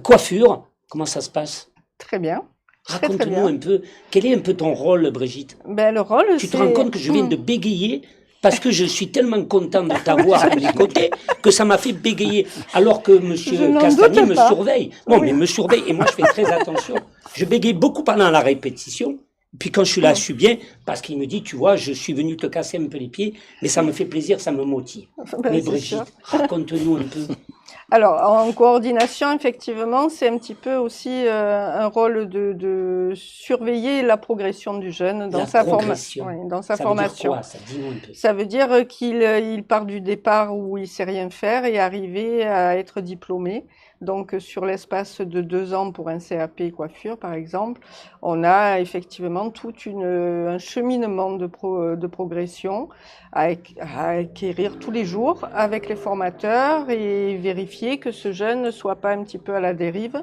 coiffure. Comment ça se passe? Très bien. Très, Raconte-nous bien. un peu, quel est un peu ton rôle Brigitte? Ben, le rôle, Tu te rends compte que je viens de bégayer parce que je suis tellement content de t'avoir à mes côtés que ça m'a fait bégayer. Alors que monsieur n'en Castagnier doute me pas. surveille. Non, mais me surveille. Et moi, je fais très attention. Je bégaye beaucoup pendant la répétition. Puis quand je suis là, je suis bien, parce qu'il me dit, tu vois, je suis venu te casser un peu les pieds, mais ça me fait plaisir, ça me motive. Ben, Mais c'est Brigitte, sûr. raconte-nous un peu. Alors, en coordination, effectivement, c'est un petit peu aussi un rôle de surveiller la progression du jeune dans La sa, progression. dans sa Ça formation. veut dire quoi, ça? Dis-nous un peu. Ça veut dire qu'il part du départ où il sait rien faire et arriver à être diplômé. Donc, sur l'espace de 2 ans pour un CAP coiffure, par exemple, on a effectivement tout un cheminement de progression à acquérir tous les jours avec les formateurs et vérifier que ce jeune ne soit pas un petit peu à la dérive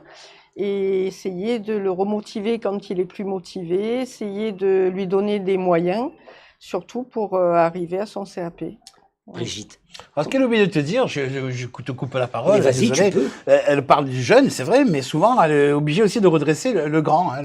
et essayer de le remotiver quand il est plus motivé, essayer de lui donner des moyens, surtout pour arriver à son CAP. Brigitte. Alors, ce qu'elle oublie de te dire, je te coupe la parole, Mais vas-y, désolé. tu peux. Elle parle du jeune, c'est vrai, mais souvent, elle est obligée aussi de redresser le grand, hein,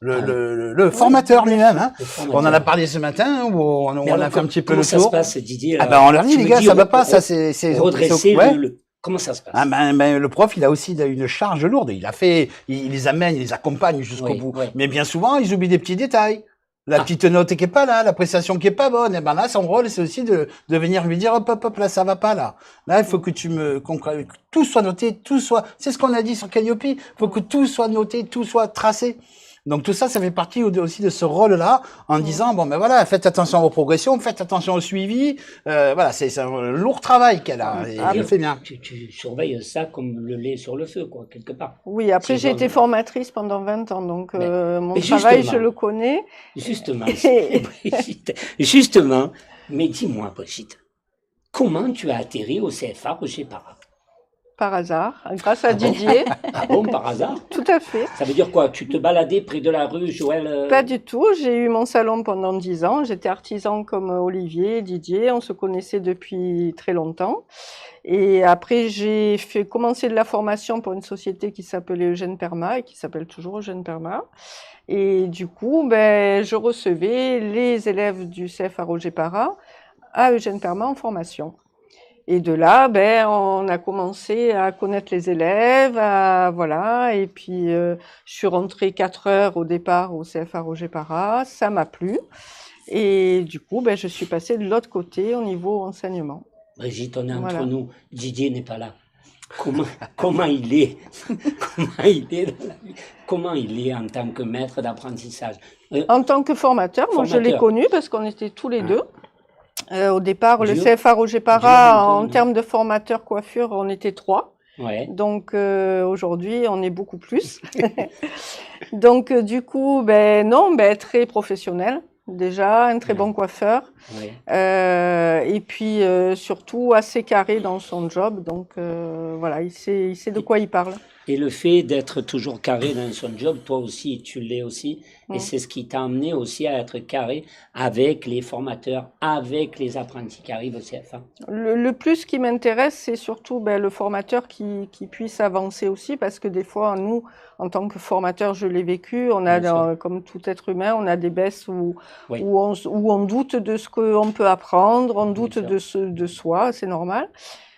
le formateur lui-même. Hein. On en a parlé ce matin, où on a fait un petit peu le tour. Comment ça se passe, Didier? Ah ben, on leur dit, les gars, ça va pas, ça c'est... Redresser ouais. Comment ça se passe? Ah le prof, il a aussi une charge lourde. Il les amène, il les accompagne jusqu'au bout. Oui. Mais bien souvent, ils oublient des petits détails. La petite note qui est pas là, la prestation qui est pas bonne. Et ben là, son rôle, c'est aussi de venir lui dire, hop, là, ça va pas là. Là, il faut que que tout soit noté, c'est ce qu'on a dit sur Calliope. Il faut que tout soit noté, tout soit tracé. Donc tout ça, ça fait partie aussi de ce rôle-là, en disant, bon ben voilà, faites attention aux progressions, faites attention au suivi. Voilà, c'est un lourd travail qu'elle a, et elle le fait bien. Tu surveilles ça comme le lait sur le feu, quoi, quelque part. Oui, après j'ai été formatrice pendant 20 ans, donc mon travail, je le connais. Justement, Brigitte, justement, mais dis-moi, Brigitte, comment tu as atterri au CFA Roger Parra? Par hasard, grâce à Didier. Ah bon, par hasard? Tout à fait. Ça veut dire quoi? Tu te baladais près de la rue, Joël? Pas du tout. J'ai eu mon salon pendant 10 ans. J'étais artisan comme Olivier, Didier. On se connaissait depuis très longtemps. Et après, j'ai commencé de la formation pour une société qui s'appelait Eugène Perma et qui s'appelle toujours Eugène Perma. Et du coup, je recevais les élèves du CFA Roger Parra à Eugène Perma en formation. Et de là, on a commencé à connaître les élèves, voilà. Et puis, je suis rentrée 4 heures au départ au CFA Roger Parra. Ça m'a plu. Et du coup, je suis passée de l'autre côté au niveau enseignement. Brigitte, on est entre nous. Didier n'est pas là. Comment il est? Comment il est dans la vie? Comment il est en tant que maître d'apprentissage? En tant que formateur, moi je l'ai connu parce qu'on était tous les deux. Au départ, le CFA Roger Parra, en termes de formateurs coiffure, on était 3. Ouais. Donc aujourd'hui, on est beaucoup plus. Donc du coup, très professionnel. Déjà, un très bon coiffeur. Ouais. Et puis surtout assez carré dans son job. Donc voilà, il sait de quoi il parle. Et le fait d'être toujours carré dans son job, toi aussi, tu l'es aussi. Et c'est ce qui t'a amené aussi à être carré avec les formateurs, avec les apprentis qui arrivent au CFA. Le plus qui m'intéresse, c'est surtout le formateur qui puisse avancer aussi, parce que des fois, nous, en tant que formateur, je l'ai vécu, on a, comme tout être humain, on a des baisses où on doute de ce qu'on peut apprendre, on doute de soi, c'est normal.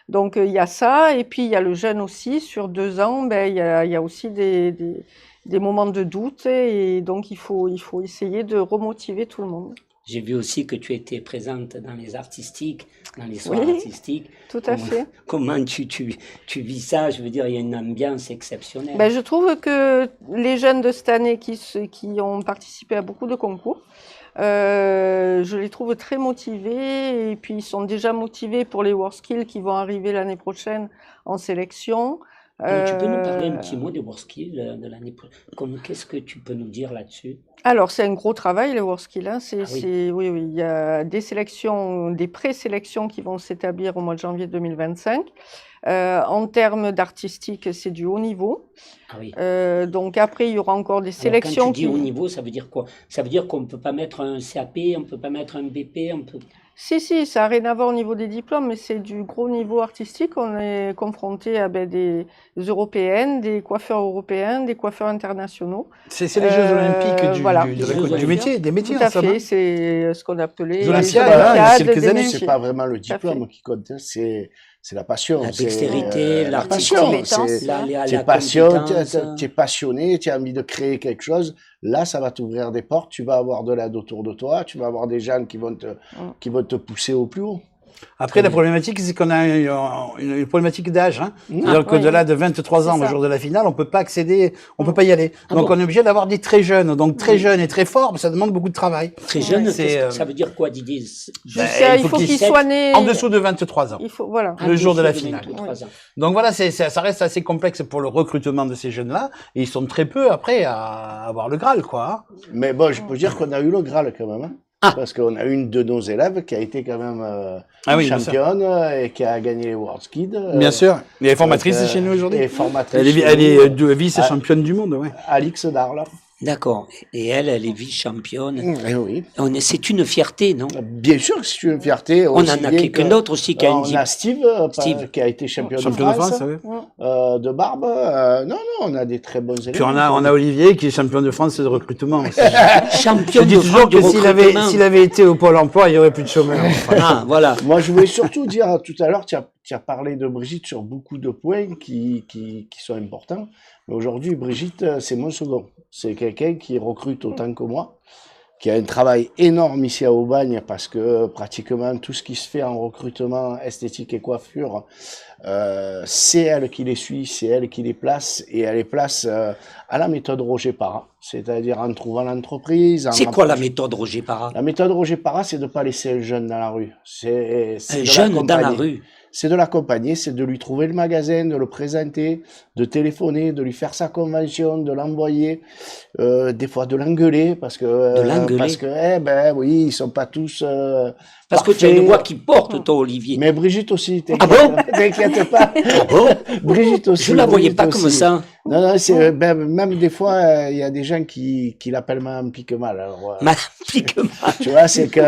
Donc il y a ça, et puis il y a le jeune aussi, sur 2 ans, il y a aussi des moments de doute, et donc il faut essayer de remotiver tout le monde. J'ai vu aussi que tu étais présente dans les artistiques, dans les soirées artistiques. Tout à fait. Comment tu vis ça? Je veux dire, il y a une ambiance exceptionnelle. Je trouve que les jeunes de cette année qui ont participé à beaucoup de concours, je les trouve très motivés, et puis ils sont déjà motivés pour les WorldSkills qui vont arriver l'année prochaine en sélection. Tu peux nous parler un petit mot des WorldSkills de l'année prochaine? Qu'est-ce que tu peux nous dire là-dessus? Alors, c'est un gros travail, les WorldSkills. Hein. Oui, il y a des sélections, des présélections qui vont s'établir au mois de janvier 2025. En termes d'artistique, c'est du haut niveau. Ah oui. Donc après, il y aura encore des sélections. Alors, quand tu dis haut niveau, ça veut dire quoi? Ça veut dire qu'on ne peut pas mettre un CAP, on ne peut pas mettre un BP, on peut... Si, ça n'a rien à voir au niveau des diplômes, mais c'est du gros niveau artistique. On est confronté à des européennes, des coiffeurs européens, des coiffeurs internationaux. C'est les Jeux Olympiques du métier, des métiers Tout à ensemble. fait, c'est ce qu'on appelait les Olympiades, il y a quelques années. C'est pas vraiment le diplôme qui compte, c'est la passion. La dextérité, la passion. Tu es passionné, tu as envie de créer quelque chose. Là, ça va t'ouvrir des portes. Tu vas avoir de l'aide autour de toi. Tu vas avoir des gens qui vont te pousser au plus haut. Après, la problématique, c'est qu'on a une problématique d'âge. Hein. C'est-à-dire qu'au-delà de 23 ans, au jour de la finale, on peut pas accéder, on peut pas y aller. Donc, on est obligé d'avoir des très jeunes. Donc, très jeunes et très forts, ça demande beaucoup de travail. Très jeunes, ça veut dire quoi, Didier? Il faut qu'ils soient nés en dessous de 23 ans. Il faut, voilà. Le jour de la finale. Donc, voilà, ça reste assez complexe pour le recrutement de ces jeunes-là. Et ils sont très peu, après, à avoir le Graal, quoi. Mais bon, je peux dire qu'on a eu le Graal, quand même. Hein. Parce qu'on a une de nos élèves qui a été quand même championne et qui a gagné les World Kids. Bien sûr. Elle est formatrice chez nous aujourd'hui. Elle est vice-championne du monde, ouais. Alix Darle. D'accord. Et elle est vice-championne. Oui. C'est une fierté, non? Bien sûr que c'est une fierté. On en a quelqu'un d'autre aussi qui a une... On a Steve qui a été champion de France. De barbe. Non, on a des très bons élèves. Puis on a Olivier qui est champion de France de recrutement. Champion de France de recrutement. S'il avait été au Pôle emploi, il n'y aurait plus de chômeurs. Voilà. Moi, je voulais surtout dire tout à l'heure, tu as parlé de Brigitte sur beaucoup de points qui sont importants. Mais aujourd'hui, Brigitte, c'est mon second. C'est quelqu'un qui recrute autant que moi, qui a un travail énorme ici à Aubagne parce que pratiquement tout ce qui se fait en recrutement, esthétique et coiffure, c'est elle qui les suit, c'est elle qui les place et elle les place à la méthode Roger Para, c'est-à-dire en trouvant l'entreprise. C'est quoi la méthode Roger Para? La méthode Roger Para, c'est de ne pas laisser un jeune dans la rue. Un jeune dans la rue? C'est de l'accompagner, c'est de lui trouver le magasin, de le présenter, de téléphoner, de lui faire sa convention, de l'envoyer, des fois de l'engueuler parce que oui, ils sont pas tous parce que tu as une voix qui porte, toi, Olivier. Mais Brigitte aussi, t'inquiète pas. Brigitte aussi. Je la voyais pas comme ça. Non, c'est même des fois il y a des gens qui l'appellent Madame Piquemal. Madame Piquemal. Tu vois, c'est que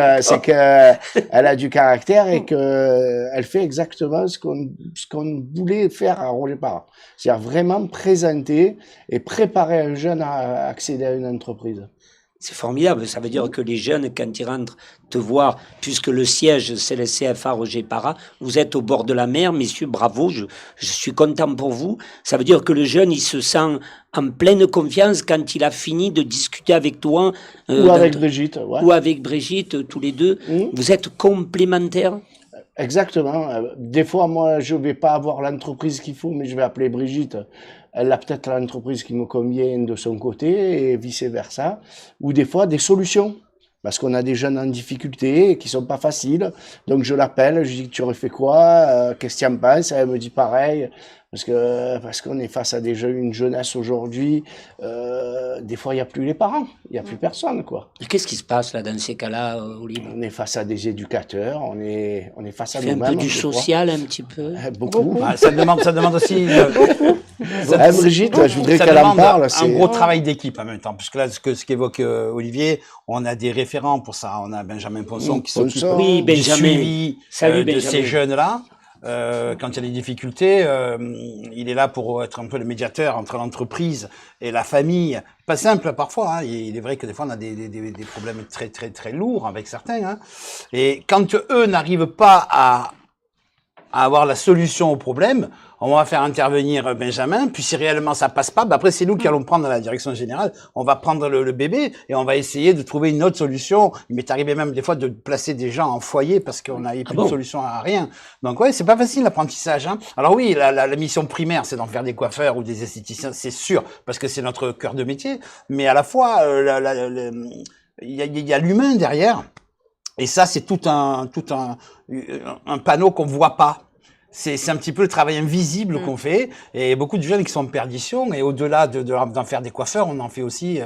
elle a du caractère et que elle fait exactement ce qu'on voulait faire à Roger Para. C'est-à-dire vraiment présenter et préparer un jeune à accéder à une entreprise. C'est formidable, ça veut dire que les jeunes, quand ils rentrent te voir, puisque le siège c'est le CFA Roger Para, vous êtes au bord de la mer, messieurs, bravo, je suis content pour vous. Ça veut dire que le jeune, il se sent en pleine confiance quand il a fini de discuter avec toi. Ou avec Brigitte. Ouais. Ou avec Brigitte, tous les deux. Vous êtes complémentaires. Exactement. Des fois, moi, je vais pas avoir l'entreprise qu'il faut, mais je vais appeler Brigitte. Elle a peut-être l'entreprise qui me convient de son côté et vice-versa. Ou des fois, des solutions. Parce qu'on a des jeunes en difficulté qui sont pas faciles. Donc, je l'appelle, je lui dis, tu aurais fait quoi? Qu'est-ce que tu en penses? Elle me dit pareil. Parce qu'on est face à une jeunesse aujourd'hui, des fois il n'y a plus les parents, il n'y a plus personne, quoi. Et qu'est-ce qui se passe là dans ces cas-là, Olivier? On est face à des éducateurs, on est face à nous-mêmes. Un peu du social, un petit peu. Beaucoup. Ah, ça demande aussi. Brigitte, je voudrais qu'elle en parle. Un gros travail d'équipe en même temps, puisque là, ce qu'évoque Olivier, on a des référents pour ça. On a Benjamin Ponson qui s'occupe du suivi de ces jeunes-là. Quand il y a des difficultés, il est là pour être un peu le médiateur entre l'entreprise et la famille. Pas simple parfois, hein. Il est vrai que des fois on a des problèmes très très très lourds avec certains. Hein. Et quand eux n'arrivent pas à avoir la solution au problème, on va faire intervenir Benjamin, puis si réellement ça passe pas, après c'est nous qui allons prendre la direction générale, on va prendre le bébé et on va essayer de trouver une autre solution. Il m'est arrivé même des fois de placer des gens en foyer parce qu'on n'avait plus de solution à rien. Donc ouais, c'est pas facile l'apprentissage. Hein. Alors oui, la mission primaire, c'est d'en faire des coiffeurs ou des esthéticiens, c'est sûr, parce que c'est notre cœur de métier, mais à la fois, il y a l'humain derrière, et ça c'est tout un panneau qu'on voit pas. C'est un petit peu le travail invisible qu'on fait, et beaucoup de jeunes qui sont en perdition, et au-delà d'en faire des coiffeurs, on en fait aussi,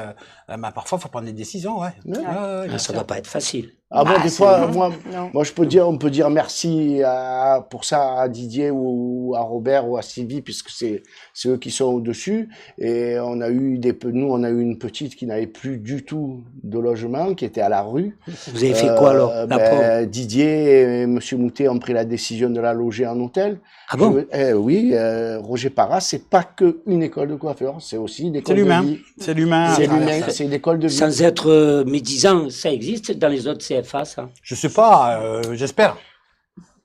parfois il faut prendre des décisions, ça doit pas être facile. Ah bon, Ah, des c'est fois, bon. moi je peux dire, on peut dire merci pour ça à Didier ou à Robert ou à Sylvie, puisque c'est eux qui sont au-dessus. Et on a eu nous, on a eu une petite qui n'avait plus du tout de logement, qui était à la rue. Vous avez fait quoi alors, la pauvre? Didier et Monsieur Moutet ont pris la décision de la loger en hôtel. Ah bon? Oui, Roger Parra, c'est pas que une école de coiffeur, c'est aussi une école de l'humain. vie. C'est l'humain. C'est l'humain, c'est une école de vie. Sans être médisant, ça existe dans les autres CFA, ça? Je sais pas, j'espère.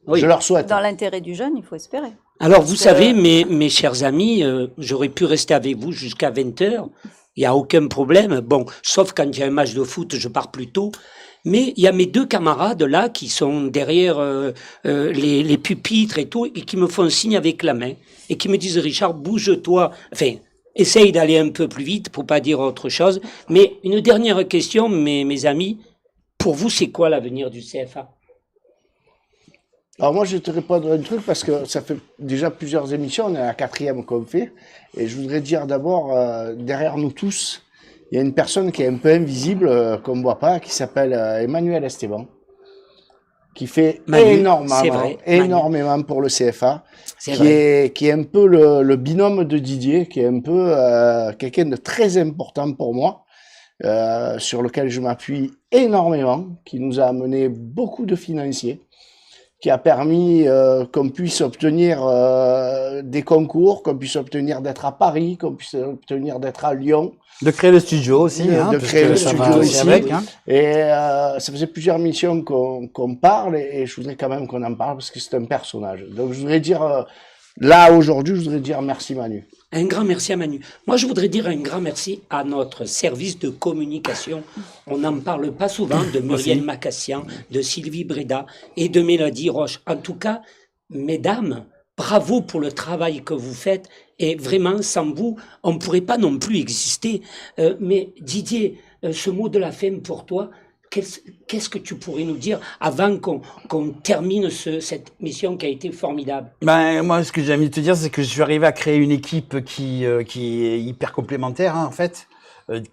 Oui. Je leur souhaite. Dans l'intérêt du jeune, il faut espérer. Alors, vous savez, mes chers amis, j'aurais pu rester avec vous jusqu'à 20h. Il n'y a aucun problème. Bon, sauf quand il y a un match de foot, je pars plus tôt. Mais il y a mes deux camarades là qui sont derrière les pupitres et tout, et qui me font signe avec la main et qui me disent, Richard, bouge-toi. Enfin, essaye d'aller un peu plus vite pour pas dire autre chose. Mais une dernière question, mes amis. Pour vous, c'est quoi l'avenir du CFA? Alors moi, je vais te répondre un truc parce que ça fait déjà plusieurs émissions, on est à la 4e qu'on fait. Et je voudrais dire d'abord, derrière nous tous, il y a une personne qui est un peu invisible, qu'on ne voit pas, qui s'appelle Emmanuel Esteban, qui fait énormément pour le CFA, qui est un peu le binôme de Didier, qui est un peu quelqu'un de très important pour moi, sur lequel je m'appuie énormément, qui nous a amené beaucoup de financiers, qui a permis qu'on puisse obtenir des concours, qu'on puisse obtenir d'être à Paris, qu'on puisse obtenir d'être à Lyon. De créer le studio aussi. De créer le studio ici. Avec, hein. Et ça faisait plusieurs missions qu'on parle, et je voudrais quand même qu'on en parle parce que c'est un personnage. Donc je voudrais dire, là aujourd'hui, je voudrais dire merci Manu. Un grand merci à Manu. Moi, je voudrais dire un grand merci à notre service de communication. On n'en parle pas souvent de Muriel Macassian, de Sylvie Breda et de Mélodie Roche. En tout cas, mesdames, bravo pour le travail que vous faites. Et vraiment, sans vous, on ne pourrait pas non plus exister. Mais Didier, ce mot de la fin pour toi, qu'est-ce que tu pourrais nous dire avant qu'on termine cette mission qui a été formidable? Ben, moi, ce que j'ai envie de te dire, c'est que je suis arrivé à créer une équipe qui est hyper complémentaire, hein, en fait,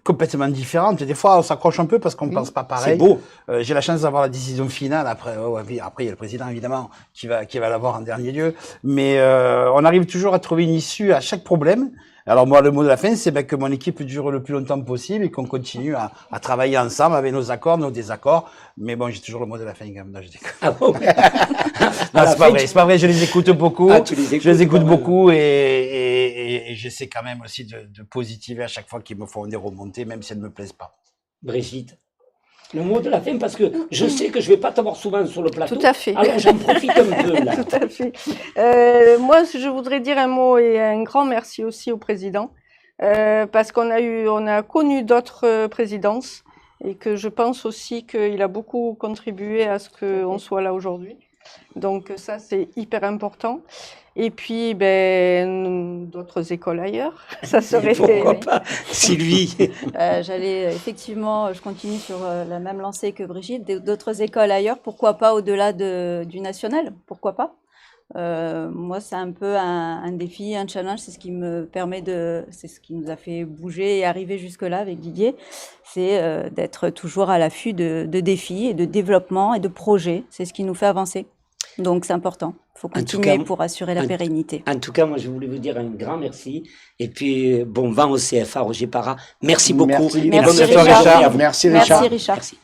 complètement différente. Et des fois, on s'accroche un peu parce qu'on ne pense pas pareil. C'est beau. J'ai la chance d'avoir la décision finale. Après, après, il y a le président, évidemment, qui va l'avoir en dernier lieu. Mais on arrive toujours à trouver une issue à chaque problème. Alors moi, le mot de la fin, c'est que mon équipe dure le plus longtemps possible et qu'on continue à travailler ensemble avec nos accords, nos désaccords. Mais bon, j'ai toujours le mot de la fin quand même. Non, je déconne. Ah bon? Non, c'est pas vrai. Je les écoute beaucoup. Ah, tu les écoutes, je les écoute beaucoup et j'essaie quand même aussi de positiver à chaque fois qu'ils me font des remontées, même si elles ne me plaisent pas. Brigitte, le mot de la fin, parce que je sais que je ne vais pas t'avoir souvent sur le plateau. Tout à fait. Alors j'en profite un peu là. Tout à fait. Moi, je voudrais dire un mot et un grand merci aussi au président, parce qu'on a connu d'autres présidences et que je pense aussi qu'il a beaucoup contribué à ce qu'on soit là aujourd'hui. Donc ça, c'est hyper important. Et puis, d'autres écoles ailleurs, ça serait... Pourquoi pas, Sylvie? Effectivement, je continue sur la même lancée que Brigitte, d'autres écoles ailleurs, pourquoi pas au-delà du national, pourquoi pas. Moi, c'est un peu un défi, un challenge, c'est ce qui me permet c'est ce qui nous a fait bouger et arriver jusque-là avec Didier, c'est d'être toujours à l'affût de défis et de développement et de projets, c'est ce qui nous fait avancer. Donc c'est important, il faut continuer pour assurer la pérennité. En tout cas, moi je voulais vous dire un grand merci. Et puis bon vent au CFA, Roger Parra. Merci beaucoup. Merci Richard. Merci Richard. Merci Richard. Merci.